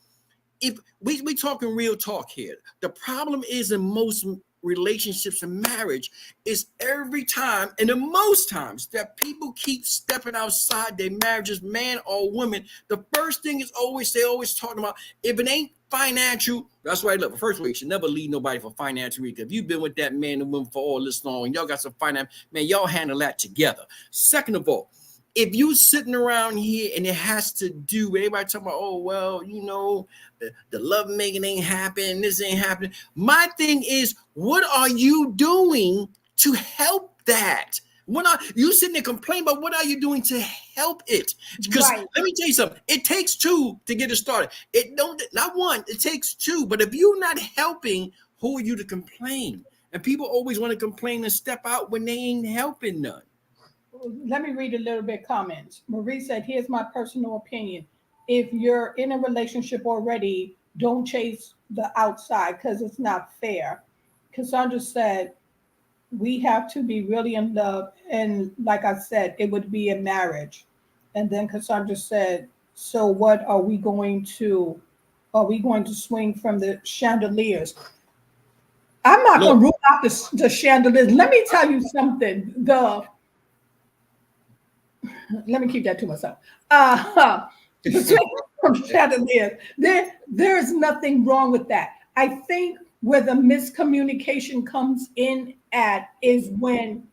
if we talking real talk here, the problem is in most relationships and marriage is every time and the most times that people keep stepping outside their marriages, man or woman, the first thing is they always talking about if it ain't financial. That's right. Look, first of all, you should never leave nobody for financial reasons. If you've been with that man and woman for all this long and y'all got some finance, man, y'all handle that together. Second of all, if you sitting around here and it has to do, everybody talking about, oh, well, the love making ain't happening, this ain't happening. My thing is, what are you doing to help that? What are you sitting there complaining about? What are you doing to help it? Because let me tell you something. It takes two to get it started. It don't not one. It takes two. But if you're not helping, who are you to complain? And people always want to complain and step out when they ain't helping none. Let me read a little bit comments. Marie said, here's my personal opinion. If you're in a relationship already, don't chase the outside because it's not fair. Cassandra said, we have to be really in love. And like I said, it would be a marriage. And then Cassandra said, so what are we going to swing from the chandeliers? I'm not going to rule out the chandeliers. Let me tell you something. Let me keep that to myself. From chandeliers. There's nothing wrong with that. I think where the miscommunication comes in at is when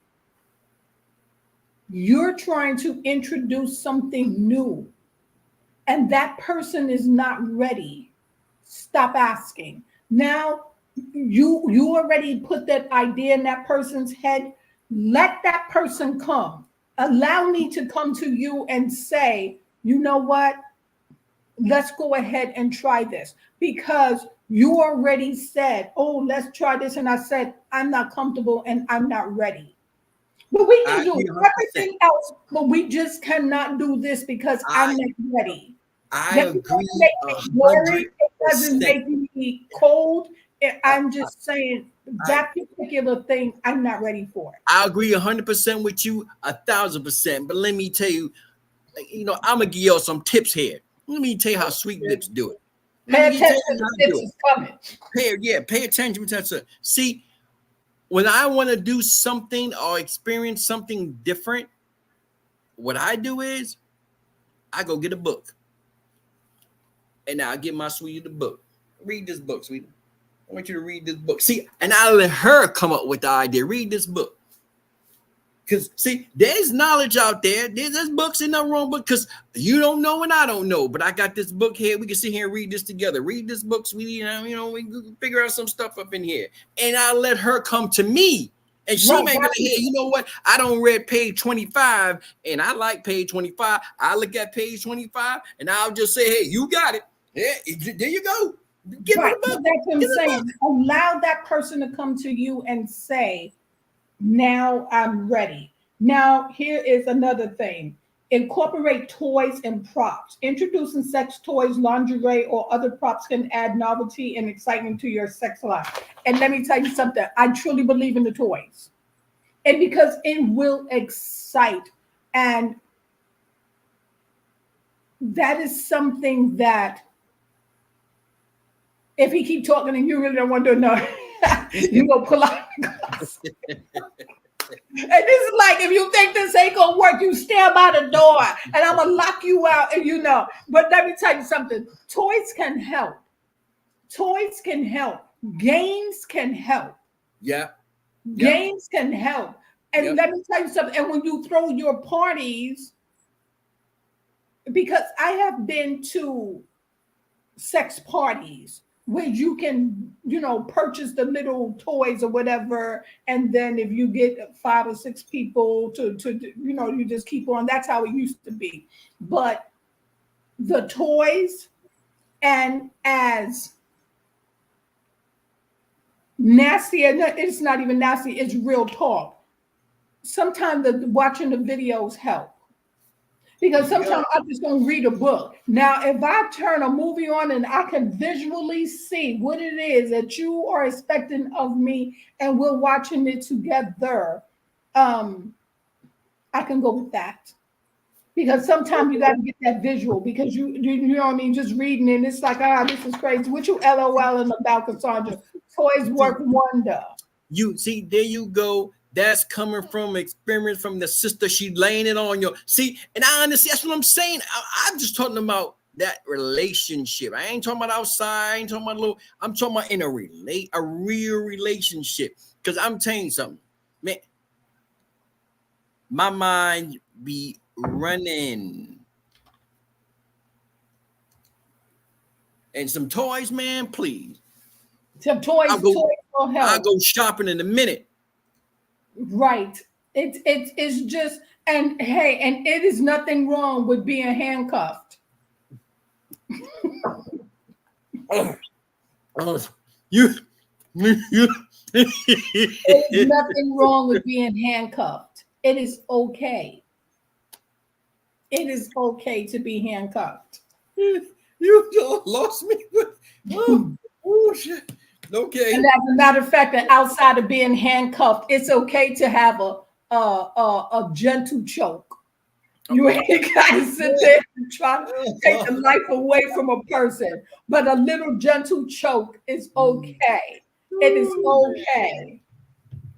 you're trying to introduce something new and that person is not ready. Stop asking. Now you already put that idea in that person's head. Let that person come. Allow me to come to you and say, you know what? Let's go ahead and try this, because you already said, oh, let's try this. And I said, I'm not comfortable and I'm not ready. But we can do everything else, but we just cannot do this because I'm not ready. I agree. It doesn't make me cold. I'm just saying that particular thing, I'm not ready for it. I agree 100% with you, 1,000%. But let me tell you, I'm gonna give you some tips here. Let me tell you how Sweet Lips do it. Pay attention to tips is coming. Pay attention to it. See, when I want to do something or experience something different, what I do is I go get a book. And I get my sweetie the book. Read this book, sweetie. I want you to read this book. See, and I let her come up with the idea. Read this book. Because, see, there's knowledge out there. There's books in the wrong book because you don't know and I don't know. But I got this book here. We can sit here and read this together. Read this book, sweetie. We can figure out some stuff up in here. And I let her come to me. And she may be like, hey, you know what? I don't read page 25 and I like page 25. I look at page 25 and I'll just say, hey, you got it. Yeah, there you go. Get right. That's what I'm saying. Allow that person to come to you and say, now I'm ready. Now, here is another thing. Incorporate toys and props. Introducing sex toys, lingerie, or other props can add novelty and excitement to your sex life. And let me tell you something. I truly believe in the toys. And because it will excite. And that is something that if he keep talking and you really don't want to know, you go pull out. And this is like, if you think this ain't gonna work, you stand by the door and I'm gonna lock you out, and But let me tell you something. Toys can help. Toys can help. Games can help. Yeah. Games can help. And let me tell you something. And when you throw your parties, because I have been to sex parties where you can, purchase the little toys or whatever. And then if you get 5 or 6 people to you just keep on. That's how it used to be. But the toys, and as nasty, and it's not even nasty, it's real talk. Sometimes watching the videos help. Because sometimes I just don't read a book. Now, if I turn a movie on and I can visually see what it is that you are expecting of me, and we're watching it together, I can go with that. Because sometimes you got to get that visual, because you know what I mean, just reading it, it's like, this is crazy. What you LOLing about, Cassandra? Toys work wonder. You see, there you go. That's coming from experience from the sister. She laying it on your and I understand. That's what I'm saying. I'm just talking about that relationship. I ain't talking about outside. I ain't talking about I'm talking about in a real relationship. Because I'm telling you something, man. My mind be running. And some toys, man, please. Some toys will help. I'll go shopping in a minute. Right. It's just, and hey, and it is nothing wrong with being handcuffed. There's nothing wrong with being handcuffed. It is okay. It is okay to be handcuffed. You lost me. Oh shit. Okay. And as a matter of fact, that outside of being handcuffed, it's okay to have a gentle choke. You ain't got to sit there and try to take the life away from a person, but a little gentle choke is okay. It is okay.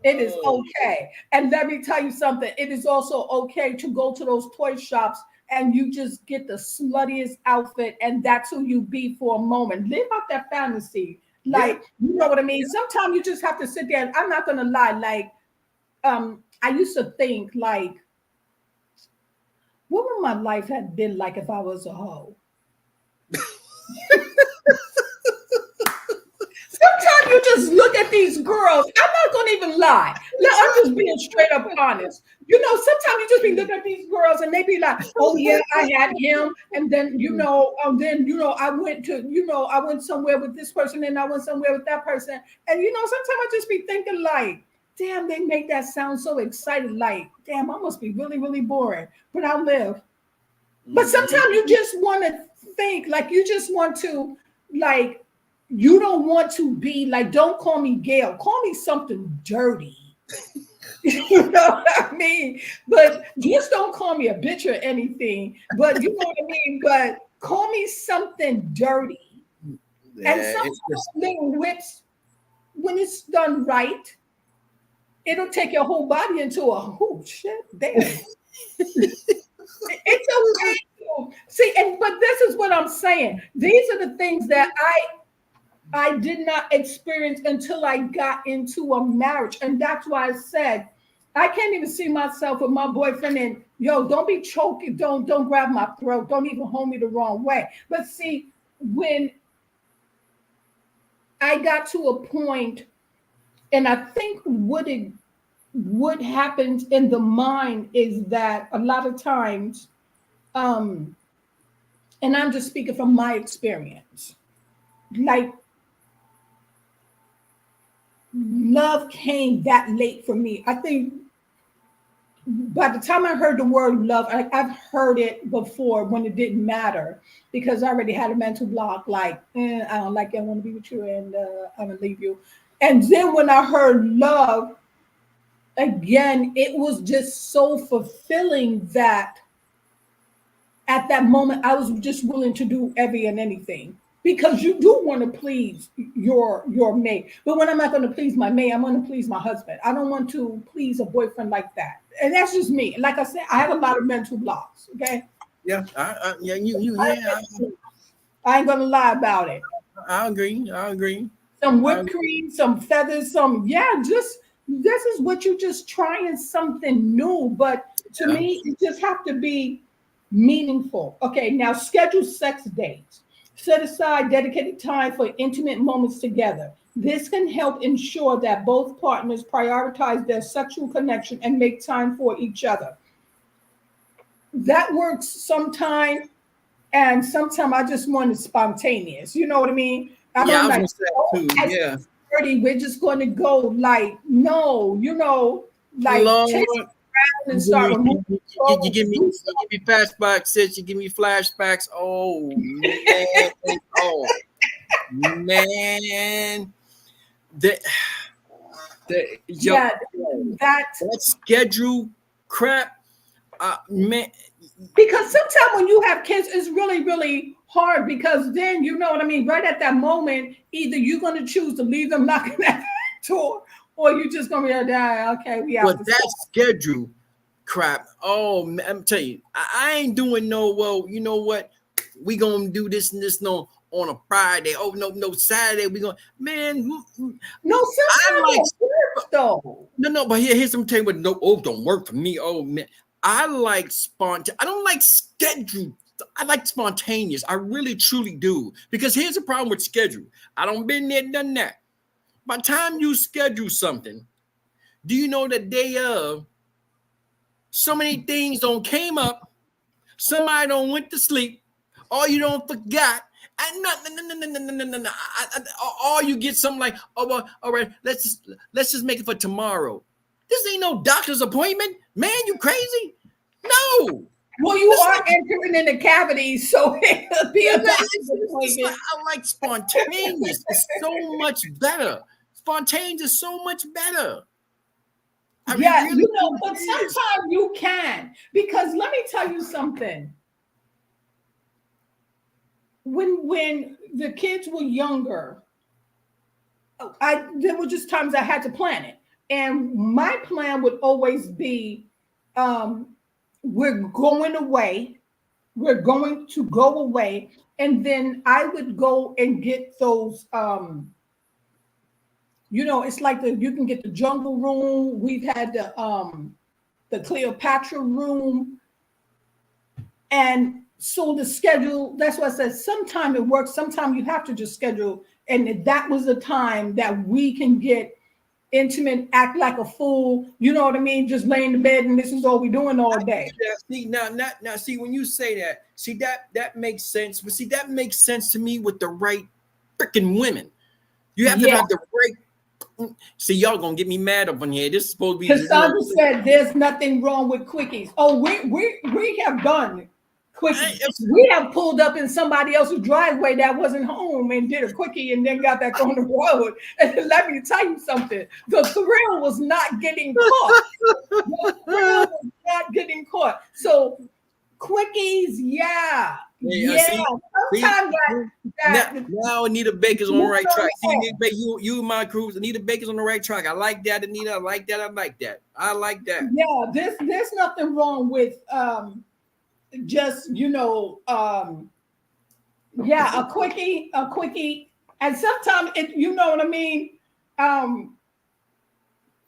It is okay. And let me tell you something. It is also okay to go to those toy shops and you just get the sluttiest outfit, and that's who you be for a moment. Live out that fantasy. Like, you know what I mean? Sometimes you just have to sit there. And I'm not gonna lie. Like, I used to think, like, what would my life have been like if I was a hoe? Sometimes you just look at these girls. I'm not gonna even lie. I'm just being straight up honest. You know, sometimes you just be looking at these girls and they be like, "Oh yeah, I had him," and then I went somewhere with this person, and I went somewhere with that person, and sometimes I just be thinking like, "Damn, they make that sound so excited." Like, damn, I must be really, really boring, but I'll live. But sometimes you just want to think, like, you just want to, like. You don't want to be like, don't call me Gail, call me something dirty. You know what I mean? But just don't call me a bitch or anything. But you know what I mean? But call me something dirty. And some little whips, when it's done right, it'll take your whole body into shit, damn. It's okay. See, but this is what I'm saying. These are the things that I did not experience until I got into a marriage. And that's why I said, I can't even see myself with my boyfriend and, don't be choking. Don't grab my throat. Don't even hold me the wrong way. But see, when I got to a point, and I think what happens in the mind is that a lot of times, and I'm just speaking from my experience, like, love came that late for me. I think by the time I heard the word love, I've heard it before when it didn't matter, because I already had a mental block, like, I don't like you, I want to be with you, and I'm going to leave you. And then when I heard love, again, it was just so fulfilling that at that moment, I was just willing to do every and anything. Because you do want to please your mate. But when I'm not going to please my mate, I'm going to please my husband. I don't want to please a boyfriend like that. And that's just me. Like I said, I have a lot of mental blocks. Okay. Yeah. I ain't going to lie about it. I agree. Some whipped cream, some feathers, just this is what you just trying something new. But to me, it just have to be meaningful. Okay. Now schedule sex dates. Set aside dedicated time for intimate moments together. This can help ensure that both partners prioritize their sexual connection and make time for each other. That works sometimes, and sometimes I just want it spontaneous. You know what I mean? I was like, too. Yeah. 30, we're just going to go like, no, like take Lord, and start removing you give me flashbacks, sis. You give me flashbacks. Oh man, oh man, the yo, yeah, that that schedule crap, man. because sometimes when you have kids, it's really, really hard because then you know what I mean. Right at that moment, either you're going to choose to leave them knocking at the door, or you're just going to be like, okay, we have But to that stop. schedule crap. Oh, man, I'm telling you, I ain't doing no. Well, you know what? We gonna do this and this on a Friday. Oh no, Saturday. We gonna man. No, I sometimes like it works though. no. But here's some tell you what. No, oh, don't work for me. Oh man, I like spontaneous. I don't like schedule. I like spontaneous. I really truly do. Because here's the problem with schedule. I don't been there, done that. By the time you schedule something, do you know the day of? So many things don't came up. Somebody don't went to sleep. Or you don't forgot. And no. Or you get something like, oh well, all right, let's just make it for tomorrow. This ain't no doctor's appointment, man. You crazy? No. Well, you are entering in the cavity, so it'll be a doctor's appointment. I like spontaneous. It's so much better. Spontaneous is so much better. Yeah, really but sometimes you can, because let me tell you something. When the kids were younger, there were just times I had to plan it, and my plan would always be, we're going away, we're going to go away, and then I would go and get those. It's like you can get the jungle room. We've had the Cleopatra room. And so the schedule, that's why I said sometimes it works, sometimes you have to just schedule. And that was the time that we can get intimate, act like a fool, you know what I mean? Just lay in the bed and this is all we're doing all day. See, now, see, when you say that, see, that makes sense. But see, that makes sense to me with the right freaking women. You have to have the right. See, y'all gonna get me mad up on here. This is supposed to be. Cassandra said there's nothing wrong with quickies. Oh, we have done quickies. We have pulled up in somebody else's driveway that wasn't home and did a quickie and then got back on the road. And let me tell you something: the thrill was not getting caught. The thrill was not getting caught. So quickies, yeah. Sometimes now Anita Baker's on the right track. See, you and my crews, Anita Baker's on the right track. I like that, Anita. I like that. I like that. Yeah, there's nothing wrong with just a quickie, and sometimes you know what I mean.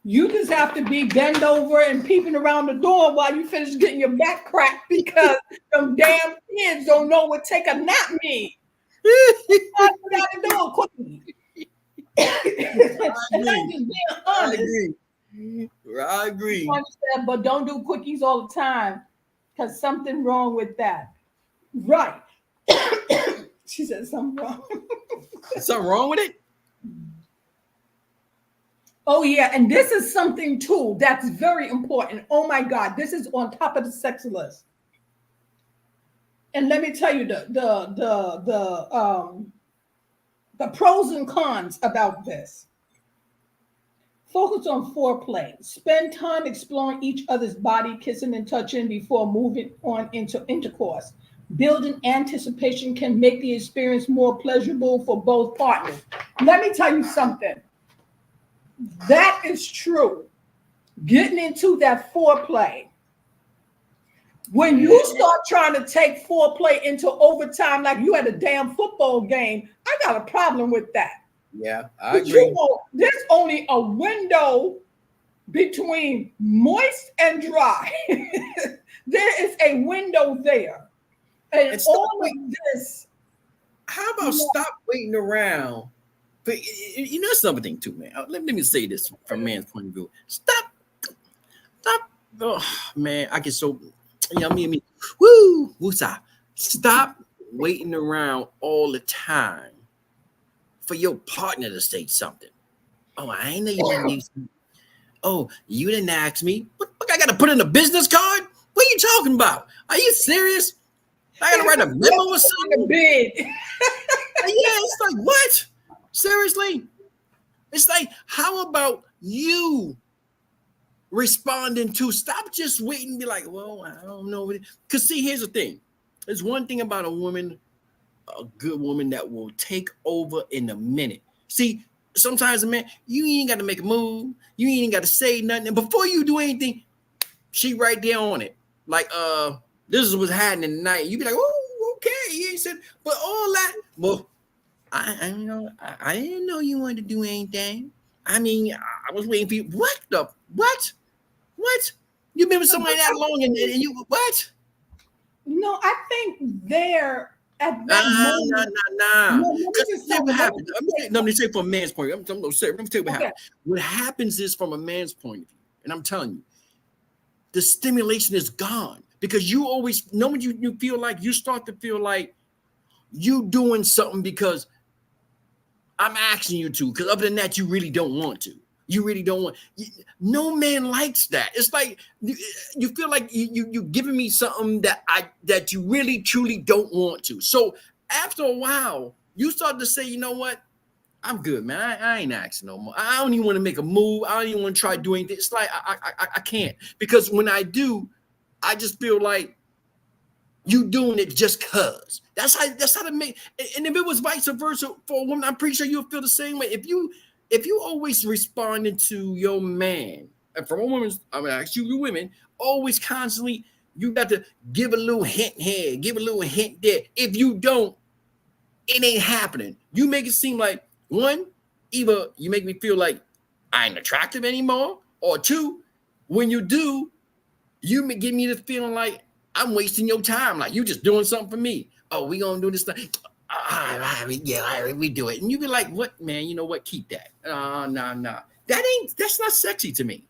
You just have to be bent over and peeping around the door while you finish getting your back cracked because them damn kids don't know what take a nap means. You got to do a quickie. And I'm just being honest. I agree. But don't do quickies all the time because something wrong with that. Right. She said something wrong. Something wrong with it? Oh, yeah. And this is something, too, that's very important. Oh, my God. This is on top of the sex list. And let me tell you the pros and cons about this. Focus on foreplay. Spend time exploring each other's body, kissing and touching before moving on into intercourse. Building anticipation can make the experience more pleasurable for both partners. Let me tell you something. That is true. Getting into that foreplay. When you start trying to take foreplay into overtime like you had a damn football game, I got a problem with that. Yeah, I agree. There's only a window between moist and dry. There is a window there. And all of this. How about stop waiting around? But you know something too, man. Let me say this from man's point of view. Stop. Oh man, I get so me. Woo, woosah. Stop waiting around all the time for your partner to say something. Oh, I ain't know you didn't do something. Oh, you didn't ask me. What I gotta put in a business card? What are you talking about? Are you serious? I gotta write a memo or something? Bid. Yeah, it's like, what? Seriously? It's like, how about you responding to, stop just waiting and be like, well, I don't know. Because see, here's the thing. There's one thing about a woman, a good woman that will take over in a minute. See, sometimes a man, you ain't got to make a move. You ain't got to say nothing. And before you do anything, she right there on it. Like, this is what's happening tonight. You be like, oh, okay. He ain't said, but all that. Well, I know I didn't know you wanted to do anything. I mean, I was waiting for you. What the what? What? You've been with somebody that long and you what? No, I think there at that moment. Nah. No, let me Because just see say, what happens. Let me say from a man's point of view. I'm gonna tell you what okay. happens. What happens is from a man's point of view, and I'm telling you, the stimulation is gone because you always know when you feel like you start to feel like you doing something because I'm asking you to, because other than that, you really don't want to. You really don't want. No man likes that. It's like you feel like you giving me something that you really truly don't want to. So after a while, you start to say, you know what? I'm good, man. I ain't asking no more. I don't even want to make a move. I don't even want to try doing anything. It's like I can't, because when I do, I just feel like you doing it just cause. That's how to make. And if it was vice versa for a woman, I'm pretty sure you'll feel the same way. If you always responding to your man, and from a woman's, I mean, actually, you women always constantly, you got to give a little hint here, give a little hint there. If you don't, it ain't happening. You make it seem like, one, either you make me feel like I ain't attractive anymore, or two, when you do, you give me the feeling like I'm wasting your time, like you just doing something for me. Oh, we gonna do this thing. We do it. And you be like, what, man, you know what? Keep that. Nah. That's not sexy to me.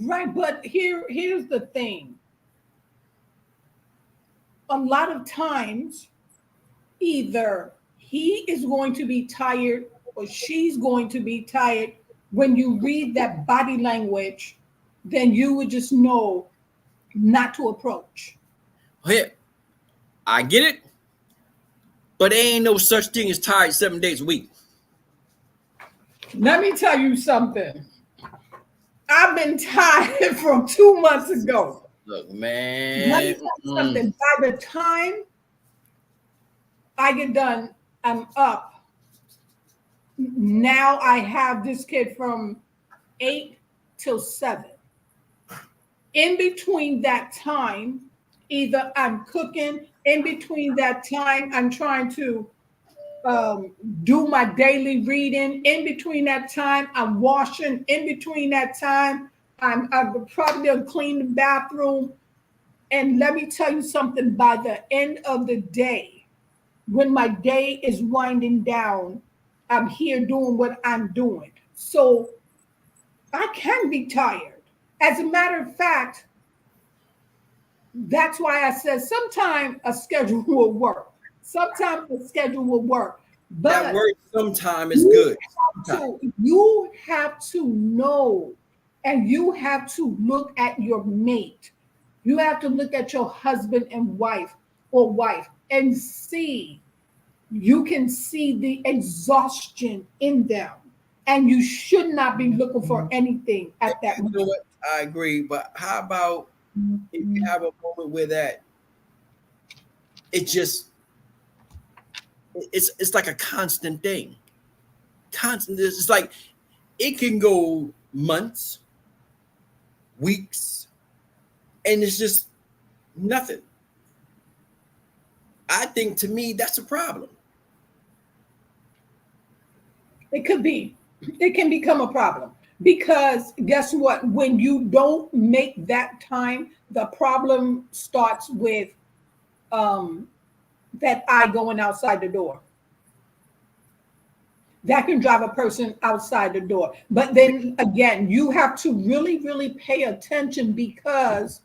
Right, but here's the thing. A lot of times, either he is going to be tired or she's going to be tired. When you read that body language, then you would just know not to approach. Here, I get it, but there ain't no such thing as tired 7 days a week. Let me tell you something. I've been tired from 2 months ago. Look, man. Let me tell you something. By the time I get done, I'm up. Now I have this kid from 8 till 7. In between that time, either I'm cooking, in between that time, I'm trying to do my daily reading. In between that time, I'm washing. In between that time, I'm probably gonna clean the bathroom. And let me tell you something, by the end of the day, when my day is winding down, I'm here doing what I'm doing. So I can be tired. As a matter of fact, that's why I said sometimes a schedule will work. Sometimes a schedule will work. But that word sometime is good. You have to know, and you have to look at your mate. You have to look at your husband and wife or wife and see. You can see the exhaustion in them. And you should not be looking for anything at that moment. You know what? I agree. But how about if you have a moment where that it's like a constant thing. Constant. It's like it can go months, weeks, and it's just nothing. I think to me that's a problem. It could be. It can become a problem because guess what? When you don't make that time, the problem starts with that eye going outside the door. That can drive a person outside the door. But then again, you have to really, really pay attention because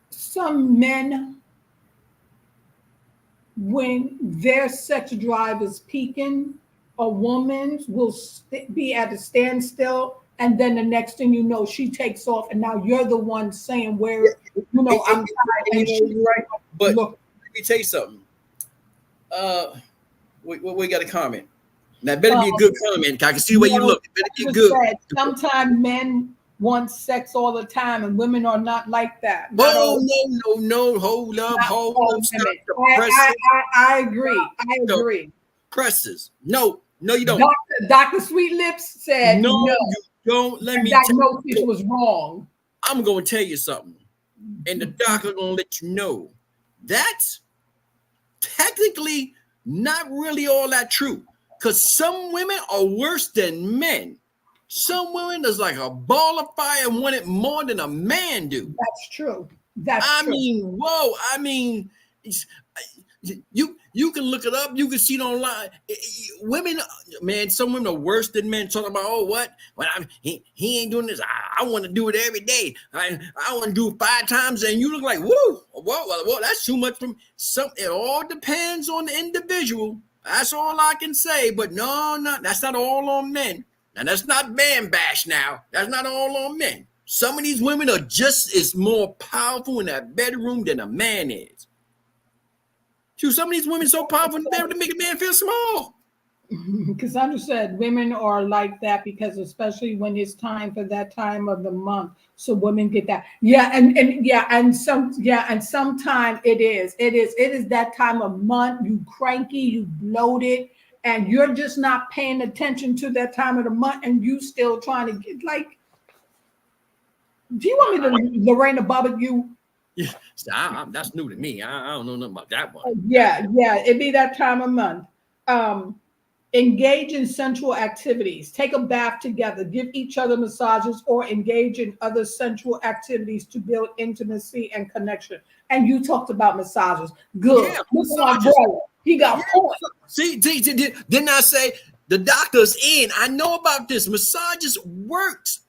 some men when their sex drive is peaking, a woman will be at a standstill, and then the next thing you know, she takes off, and now you're the one saying, "Where, I'm tired," and she's right. But Look, let me tell you something. We got a comment. Now, it better be a good comment. I can see the way you look. It better be good. Sometimes men want sex all the time, and women are not like that. No. Hold up. Stop I agree. Presses. No, you don't. Dr. Sweet Lips said no. You don't. Let me diagnosis was wrong. I'm going to tell you something, and the doctor going to let you know that's technically not really all that true, because some women are worse than men. Some women is like a ball of fire and want it more than a man do. That's true. I mean, you can look it up. You can see it online. Women, man, some women are worse than men. Talking about, he ain't doing this. I want to do it every day. I want to do it 5 times, and you look like, whoa, that's too much from some. It all depends on the individual. That's all I can say. But no, that's not all on men. And that's not man bash now. That's not all on men. Some of these women are just as more powerful in that bedroom than a man is. Shoot, some of these women so powerful in the bedroom to make a man feel small. Because I just said women are like that, because especially when it's time for that time of the month, so women get that. And sometimes it is that time of month. You cranky, you bloated, and you're just not paying attention to that time of the month, and you still trying to get like. Do you want me to Lorena Bobbitt you? Yeah, that's new to me. I don't know nothing about that one. Yeah, it'd be that time of month. Engage in sensual activities. Take a bath together. Give each other massages, or engage in other sensual activities to build intimacy and connection. And you talked about massages. Good. Yeah, massages. He got points. See, didn't I say the doctor's in? I know about this. Massages works.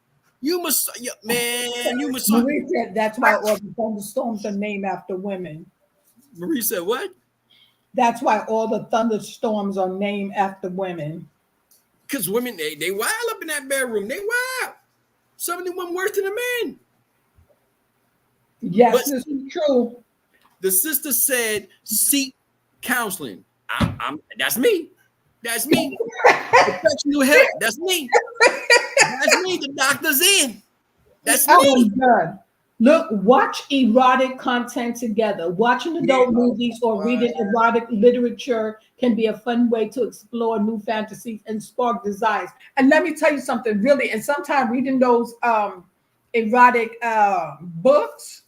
You massage. Marie said that's why all the thunderstorms are named after women. Marie said what? That's why all the thunderstorms are named after women. Because women, they wild up in that bedroom. They wild. Some of them were worse than the men. Yes, this is true. The sister said, seek counseling. That's me. That's me. Professional help. That's me. That's me. The doctor's in. That's me. Look, watch erotic content together. Watching adult movies or reading erotic literature can be a fun way to explore new fantasies and spark desires. And let me tell you something, really. And sometimes reading those erotic books,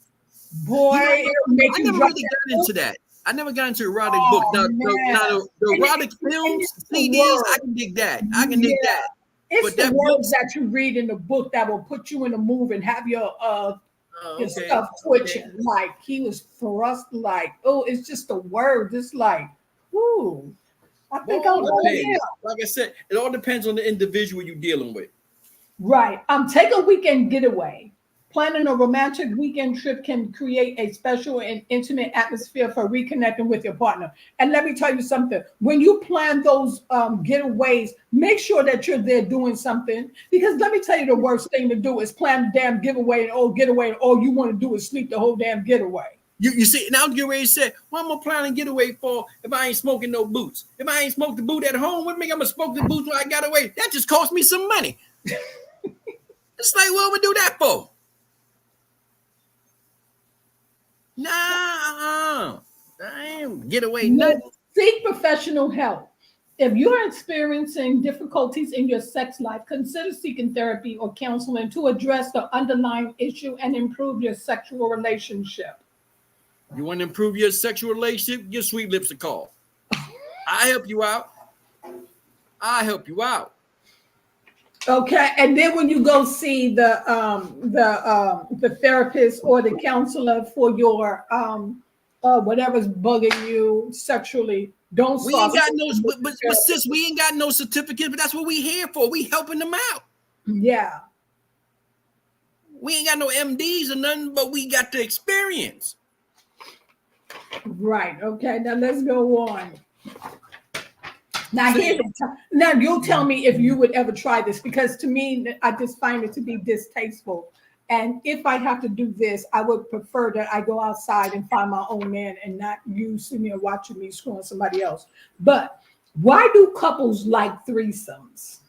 boy, I never really got into that. I never got into erotic books. Now, the erotic films, CDs, I can dig that. It's the words that you read in the book that will put you in a mood and have your stuff twitching. Like he was thrust, like, it's just a word. It's like, ooh, I think like I said, it all depends on the individual you're dealing with. Right. Take a weekend getaway. Planning a romantic weekend trip can create a special and intimate atmosphere for reconnecting with your partner. And let me tell you something. When you plan those getaways, make sure that you're there doing something. Because let me tell you, the worst thing to do is plan a damn getaway, and all you want to do is sleep the whole damn getaway. You see, now I'm getting ready to say, what am I planning getaway for if I ain't smoking no boots? If I ain't smoked the boot at home, what make I'm going to smoke the boots when I got away? That just cost me some money. It's like, what would we do that for? Nah, damn, get away. Nothing. Seek professional help. If you're experiencing difficulties in your sex life, consider seeking therapy or counseling to address the underlying issue and improve your sexual relationship. You want to improve your sexual relationship? Give Sweet Lips a call. I help you out. Okay, and then when you go see the therapist or the counselor for your whatever's bugging you sexually, don't. We ain't got no, but sis, we ain't got no certificate. But that's what we here for. We helping them out. Yeah. We ain't got no MDs or nothing, but we got the experience. Right. Okay. Now let's go on. Now now you'll tell me if you would ever try this, because to me, I just find it to be distasteful. And if I have to do this, I would prefer that I go outside and find my own man and not you sitting there watching me screwing somebody else. But why do couples like threesomes?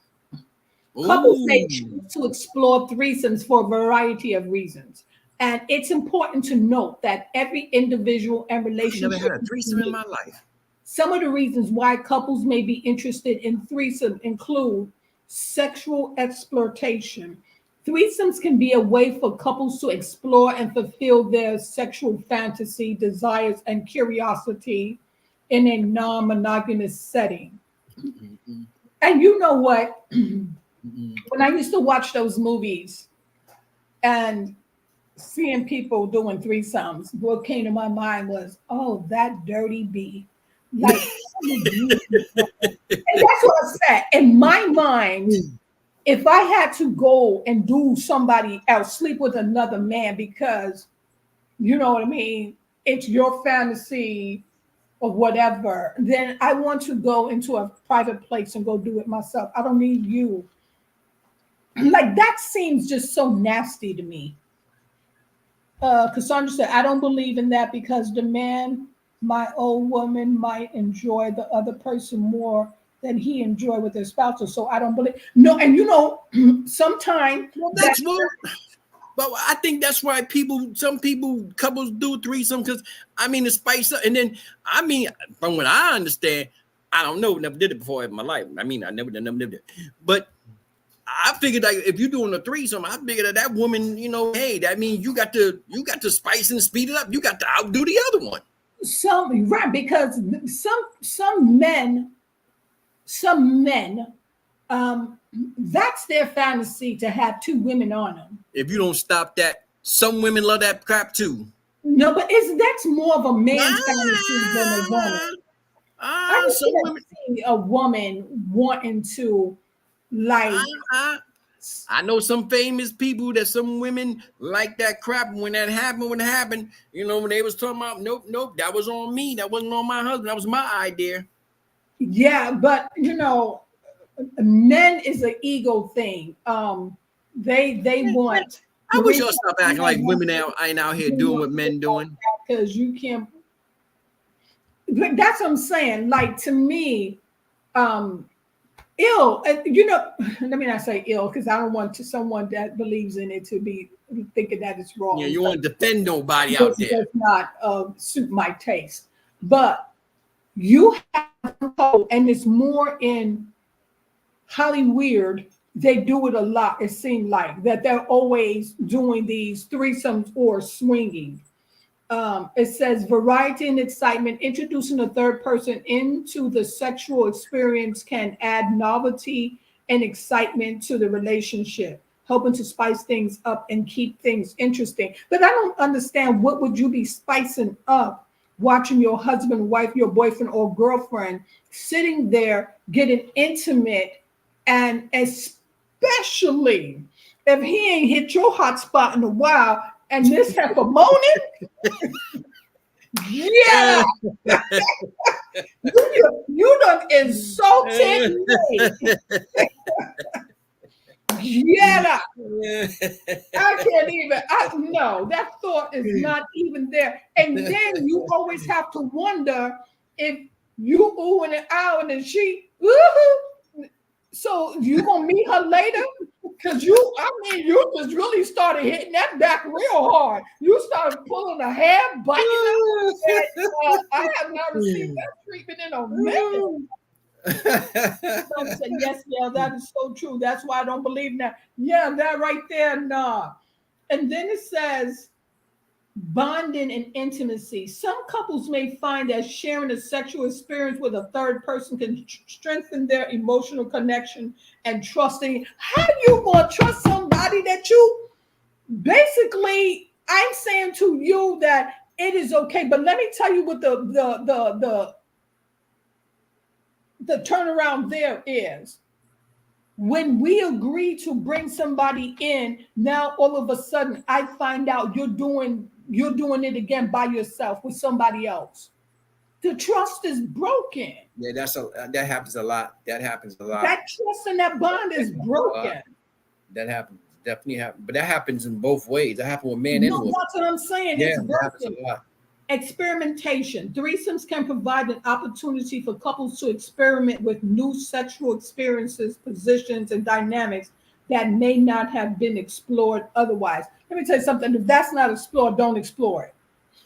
Couples may choose to explore threesomes for a variety of reasons. And it's important to note that every individual and I relationship never had a is threesome in unique. my life. Some of the reasons why couples may be interested in threesome include sexual exploitation. Threesomes can be a way for couples to explore and fulfill their sexual fantasy, desires, and curiosity in a non monogamous setting. Mm-mm, And you know what? mm-mm. When I used to watch those movies and seeing people doing threesomes, what came to my mind was, oh, that dirty bee. Like, how would you do that? And that's what I said. In my mind, if I had to go and do somebody else, sleep with another man because, you know what I mean, it's your fantasy or whatever, then I want to go into a private place and go do it myself. I don't need you. Like, that seems just so nasty to me. Cassandra said, I don't believe in that because the man, my old woman, might enjoy the other person more than he enjoy with his spouse. So I don't believe. No, and you know, sometimes Well, that that's what. But I think that's why some couples do threesome because I mean, to spice up. And then, I mean, from what I understand, I don't know, never did it before in my life. I mean, I never did it. But I figured like if you're doing a threesome, I figured that woman, you know, hey, that means you got to spice and speed it up. You got to outdo the other one. some right because some men that's their fantasy to have two women on them. If you don't stop that, some women love that crap too. No, but it's that's more of a man's fantasy than a woman. Ah, I some don't women. see a woman wanting to like. Ah, I know some famous people that some women like that crap. When that happened, you know, when they was talking about, nope, that was on me. That wasn't on my husband. That was my idea. Yeah, but you know, men is an ego thing. They want I the wish reason y'all stop why acting like women ain't out here doing what men doing. because you can't. But that's what I'm saying. Like to me, um, ill. You know, let me not say ill because I don't want to someone that believes in it to be thinking that it's Yeah, wrong. you want to defend nobody out This there. does not suit my taste. But you have, and it's more in Hollywood, they do it a lot. It seemed like that they're always doing these threesomes or swinging. It says variety and excitement. Introducing a third person into the sexual experience can add novelty and excitement to the relationship, helping to spice things up and keep things interesting. But I don't understand what would you be spicing up watching your husband, wife, your boyfriend, or girlfriend sitting there getting intimate, and especially if he ain't hit your hot spot in a while and this heifer moaning. Yeah, you done insulted me. Yeah, I can't even. No, that thought is not even there. And then you always have to wonder if you oohing and ahhing and she ooh. So you gonna meet her later? Cause you just really started hitting that back real hard. You started pulling the hair, biting up. And, I have not received that treatment in a minute. Someone said, yes, yeah, that is so true. That's why I don't believe that. Yeah, that right there, nah. And then it says bonding and intimacy. Some couples may find that sharing a sexual experience with a third person can strengthen their emotional connection and trusting. How you gonna trust somebody that you basically? I'm saying to you that it is okay, but let me tell you what the turnaround there is. When we agree to bring somebody in, now all of a sudden I find out you're doing you're doing it again by yourself with somebody else. The trust is broken. Yeah, that happens a lot. That happens a lot. That trust and that bond is broken. That happens. Definitely happens. But that happens in both ways. That happens with men and women. That's what I'm saying. Yeah, It's that happens a lot. Experimentation. Threesomes can provide an opportunity for couples to experiment with new sexual experiences, positions, and dynamics that may not have been explored otherwise. Let me tell you something. If that's not explored, don't explore it.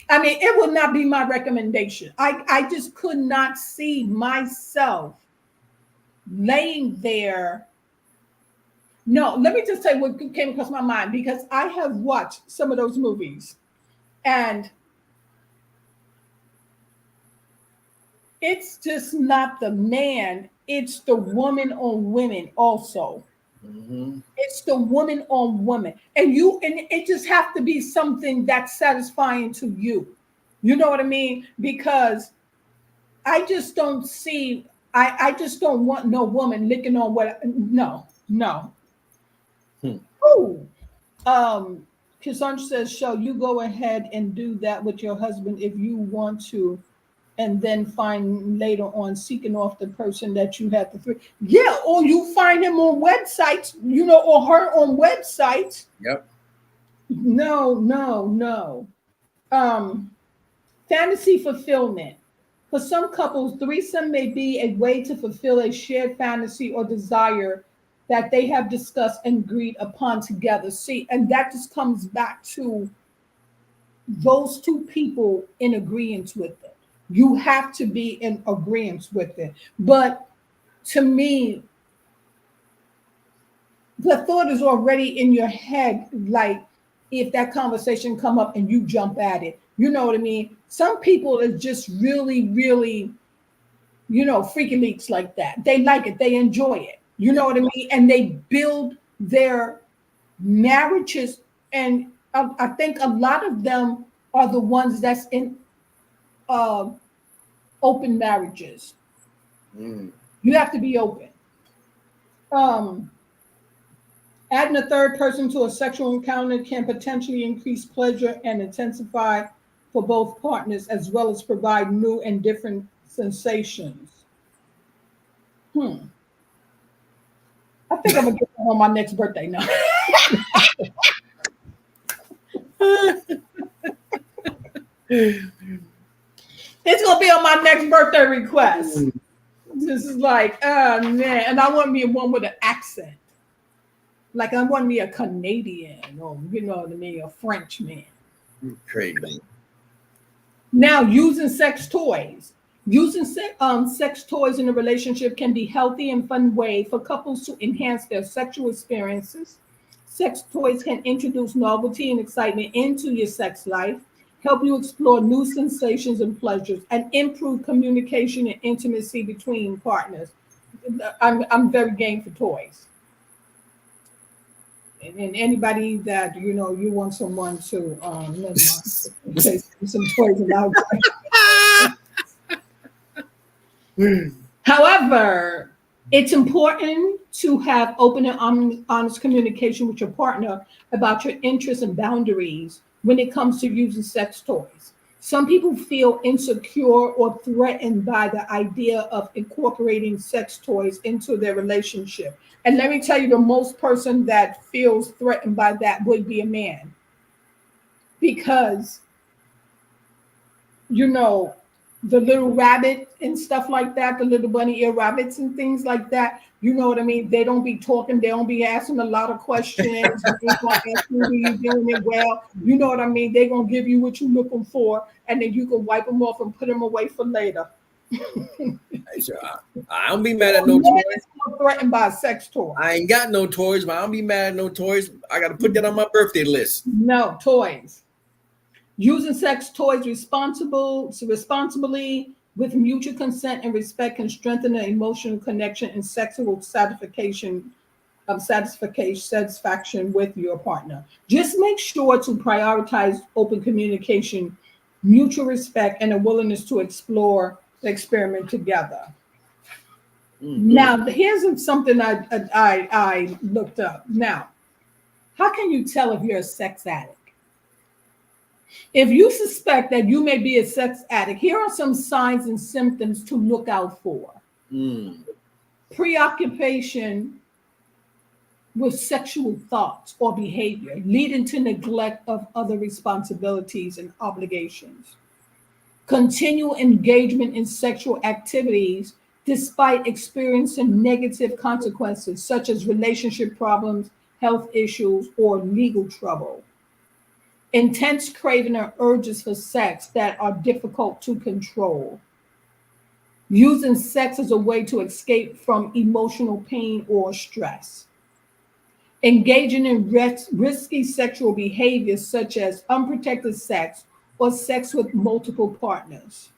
I mean, it would not be my recommendation. I just could not see myself laying there. No, let me just say what came across my mind, because I have watched some of those movies, and it's just not the man, it's the woman on women also. Mm-hmm. It's the woman on woman. And it just have to be something that's satisfying to you. You know what I mean? Because I just don't see, I just don't want no woman licking on what, no. Ooh. Cassandra says, "Show you go ahead and do that with your husband if you want to, and then find later on seeking off the person that you had the three." Yeah, or you find him on websites, or her on websites. Yep. No. Fantasy fulfillment. For some couples, threesome may be a way to fulfill a shared fantasy or desire that they have discussed and agreed upon together. See, and that just comes back to those two people in agreement with it. You have to be in agreement with it. But to me, the thought is already in your head, like if that conversation come up and you jump at it. You know what I mean? Some people are just really, really, freaky leaks like that. They like it. They enjoy it. You know what I mean? And they build their marriages. And I think a lot of them are the ones that's in open marriages. Mm. You have to be open. Adding a third person to a sexual encounter can potentially increase pleasure and intensify for both partners, as well as provide new and different sensations. I think I'm gonna get that on my next birthday now. It's gonna be on my next birthday request. This is like, oh man, and I want me one with an accent. Like I want me a Canadian, or you know what I mean, a French man. Crazy. Now, using sex toys. Using sex toys in a relationship can be healthy and fun way for couples to enhance their sexual experiences. Sex toys can introduce novelty and excitement into your sex life, help you explore new sensations and pleasures, and improve communication and intimacy between partners. I'm very game for toys. And anybody that you want someone to say some toys about. However, it's important to have open and honest communication with your partner about your interests and boundaries when it comes to using sex toys. Some people feel insecure or threatened by the idea of incorporating sex toys into their relationship. And let me tell you, the most person that feels threatened by that would be a man. Because, the little rabbit and stuff like that, the little bunny ear rabbits and things like that, you know what I mean? They don't be talking, they don't be asking a lot of questions. They're gonna ask you, are you doing it well? You know what I mean? They're gonna give you what you're looking for, and then you can wipe them off and put them away for later. I don't be mad at no toys. Threatened by a sex toy. I ain't got no toys, but I don't be mad at no toys. I got to put that on my birthday list. No toys. Using sex toys responsibly with mutual consent and respect can strengthen the emotional connection and sexual satisfaction with your partner. Just make sure to prioritize open communication, mutual respect, and a willingness to explore the experiment together. Mm-hmm. Now, here's something I looked up. Now, how can you tell if you're a sex addict? If you suspect that you may be a sex addict, here are some signs and symptoms to look out for. Preoccupation with sexual thoughts or behavior, leading to neglect of other responsibilities and obligations. Continual engagement in sexual activities despite experiencing negative consequences, such as relationship problems, health issues, or legal trouble. Intense craving or urges for sex that are difficult to control. Using sex as a way to escape from emotional pain or stress. Engaging in risky sexual behaviors such as unprotected sex or sex with multiple partners.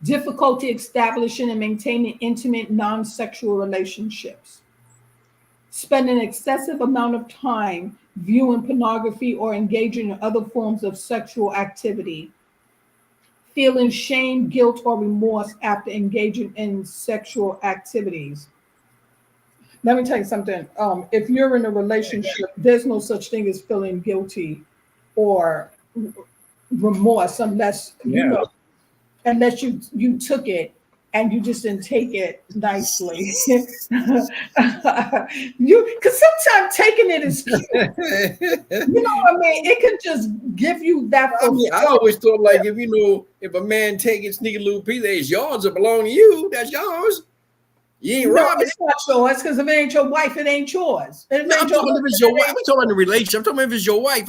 Difficulty establishing and maintaining intimate non-sexual relationships. Spending an excessive amount of time viewing pornography or engaging in other forms of sexual activity. Feeling shame, guilt, or remorse after engaging in sexual activities. Let me tell you something. If you're in a relationship, there's no such thing as feeling guilty or remorse unless you took it and you just didn't take it nicely. Because sometimes taking it is cute. You know what I mean? It can just give you that. I mean, I always thought like if a man taking sneaky little piece, it's yours that belong to you. That's yours. You ain't robbing. It's not yours because if it ain't your wife, it ain't yours. I'm talking if it's your wife. I'm talking about the relationship. I'm talking if it's your wife.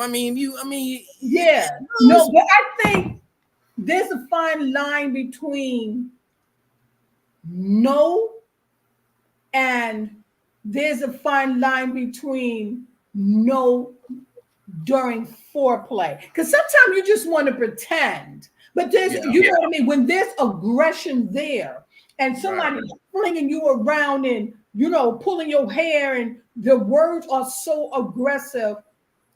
Yeah. No, but I think there's a fine line between no and there's a fine line between no during foreplay. Because sometimes you just want to pretend, but there's you know what I mean? When there's aggression there and somebody's flinging you around and pulling your hair and the words are so aggressive,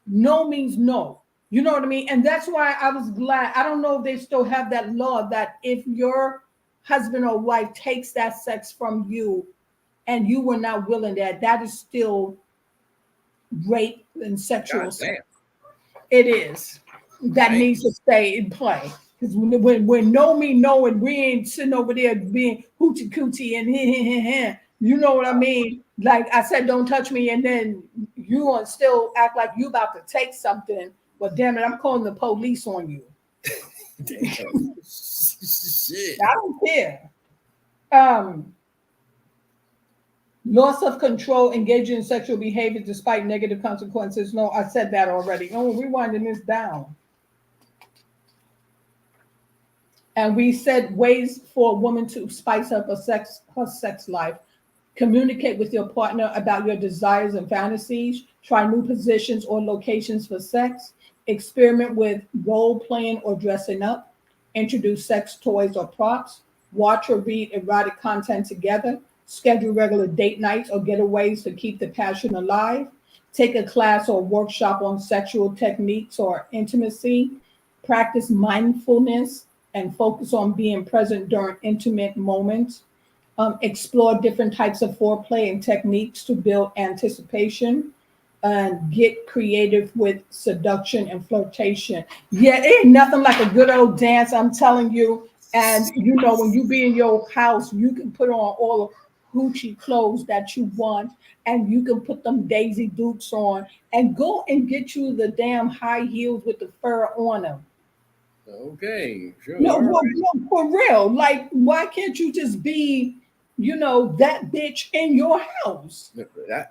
no means no. You know what I mean? And that's why I was glad. I don't know if they still have that law that if your husband or wife takes that sex from you and you were not willing that is still rape and sexual assault. It is. That needs to stay in play. Because when no mean no and we ain't sitting over there being hoochie coochie and you know what I mean? Like I said, don't touch me, and then you want to still act like you about to take something. Well, damn it, I'm calling the police on you. Shit. I don't care. Loss of control, engaging in sexual behavior despite negative consequences. No, I said that already. Oh, we're winding this down. And we said ways for a woman to spice up her sex life. Communicate with your partner about your desires and fantasies. Try new positions or locations for sex. Experiment with role playing or dressing up. Introduce sex toys or props. Watch or read erotic content together. Schedule regular date nights or getaways to keep the passion alive. Take a class or workshop on sexual techniques or intimacy. Practice mindfulness and focus on being present during intimate moments. Explore different types of foreplay and techniques to build anticipation. And get creative with seduction and flirtation. Yeah, it ain't nothing like a good old dance, I'm telling you. And when you be in your house, you can put on all of Gucci clothes that you want, and you can put them Daisy Dukes on and go and get you the damn high heels with the fur on them. Okay, sure. No, for real. Like, why can't you just be, that bitch in your house?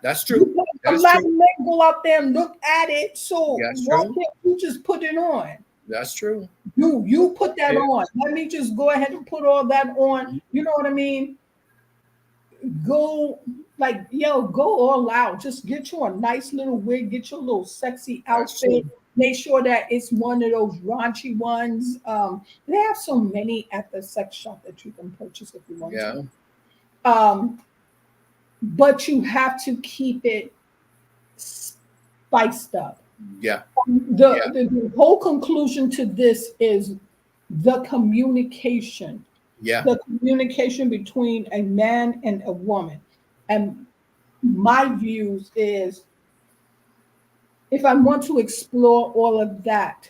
That's true. A lot of men go out there and look at it. So why can't you just put it on? That's true. You put that on. Let me just go ahead and put all that on. You know what I mean? Go all out. Just get you a nice little wig. Get your little sexy outfit. Make sure that it's one of those raunchy ones. They have so many at the sex shop that you can purchase if you want to. But you have to keep it spiced up. Yeah. The whole conclusion to this is the communication. Yeah. The communication between a man and a woman. And my views is if I want to explore all of that,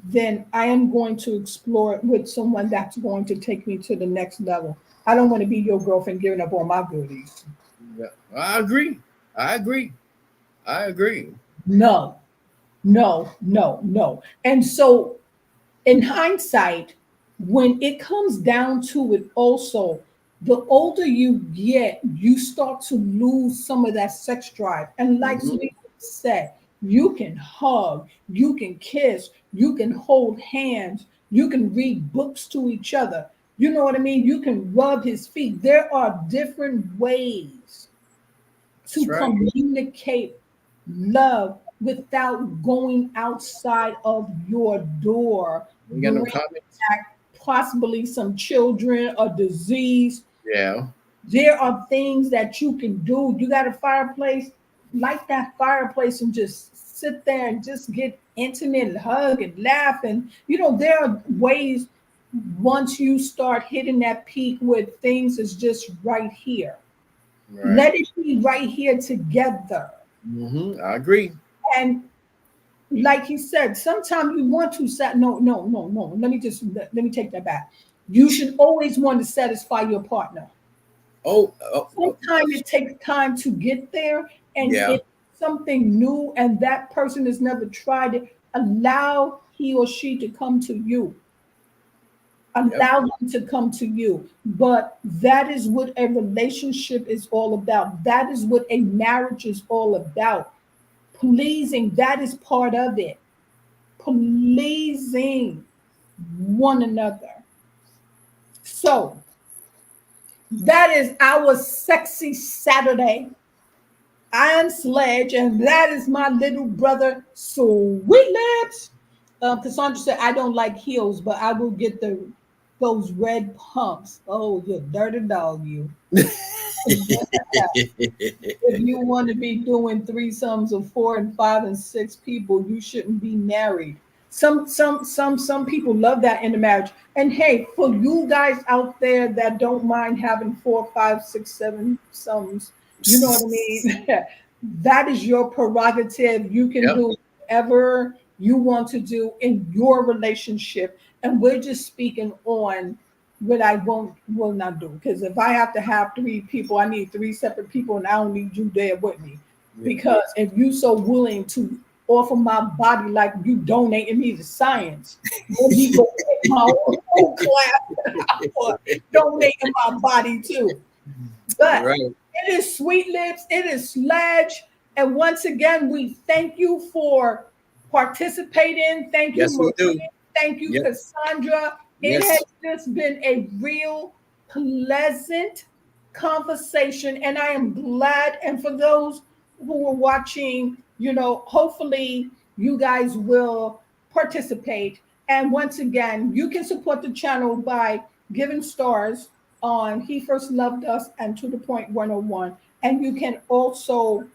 then I am going to explore it with someone that's going to take me to the next level. I don't want to be your girlfriend giving up all my goodies. Yeah, I agree. I agree. I agree. No, no, no, no. And so, in hindsight, when it comes down to it, also, the older you get, you start to lose some of that sex drive. And like Mhm. Sweet said, you can hug, you can kiss, you can hold hands, you can read books to each other. You know what I mean? You can rub his feet. There are different ways That's to right. communicate love without going outside of your door, You got no bringing comments? back possibly some children, a disease. Yeah. There are things that you can do. You got a fireplace, light that fireplace and just sit there and just get intimate and hug and laugh. And, there are ways once you start hitting that peak where things is just right here. Right. Let it be right here together. I agree. And like he said, sometimes you want to set no, no, no, no. Let me take that back. You should always want to satisfy your partner. Oh, Sometimes it takes time to get there, and yeah. it's something new, and that person has never tried it. Allow he or she to come to you. Yep. Allow them to come to you. But that is what a relationship is all about. That is what a marriage is all about. Pleasing, that is part of it. Pleasing one another. So that is our sexy Saturday. I am Sledge, and that is my little brother, Sweet Lips. Cassandra said, I don't like heels, but I will get those red pumps. Oh, you dirty dog, you. If you want to be doing threesomes of 4 and 5 and 6 people, you shouldn't be married. Some people love that in the marriage. And hey, for you guys out there that don't mind having 4, 5, 6, 7 sums, you know what I mean? That is your prerogative. You can Yep. do whatever you want to do in your relationship. And we're just speaking on what I will not do. Because if I have to have 3 people, I need 3 separate people, and I don't need you there with me. Yeah. Because if you so willing to offer my body like you donating me to science, let me go take my own class for donating my body too. But Right. it is Sweet Lips, it is Sledge. And once again, we thank you for participating. Thank you, Yes, we do. Maria. Thank you, Yep. Cassandra. It has Yes. just been a real pleasant conversation. And I am glad. And for those who are watching, hopefully you guys will participate. And once again, you can support the channel by giving stars on He First Loved Us and To the Point 101. And you can also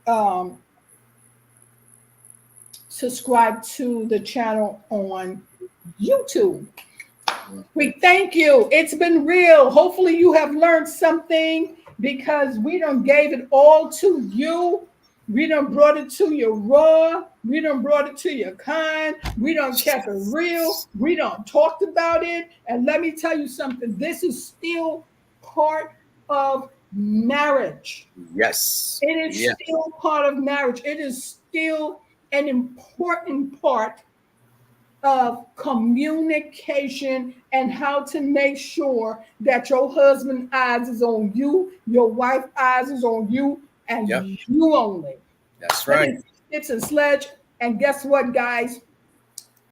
um, subscribe to the channel on YouTube. We thank you. It's been real. Hopefully you have learned something because we done gave it all to you. We done brought it to you raw. We done brought it to you kind. We done kept it real. We done talked about it. And let me tell you something. This is still part of marriage. Yes. It is Yeah. still part of marriage. It is still an important part of communication and how to make sure that your husband eyes is on you, your wife eyes is on you, and Yep. you only. That's That right. is Sticks and Sledge. And guess what, guys?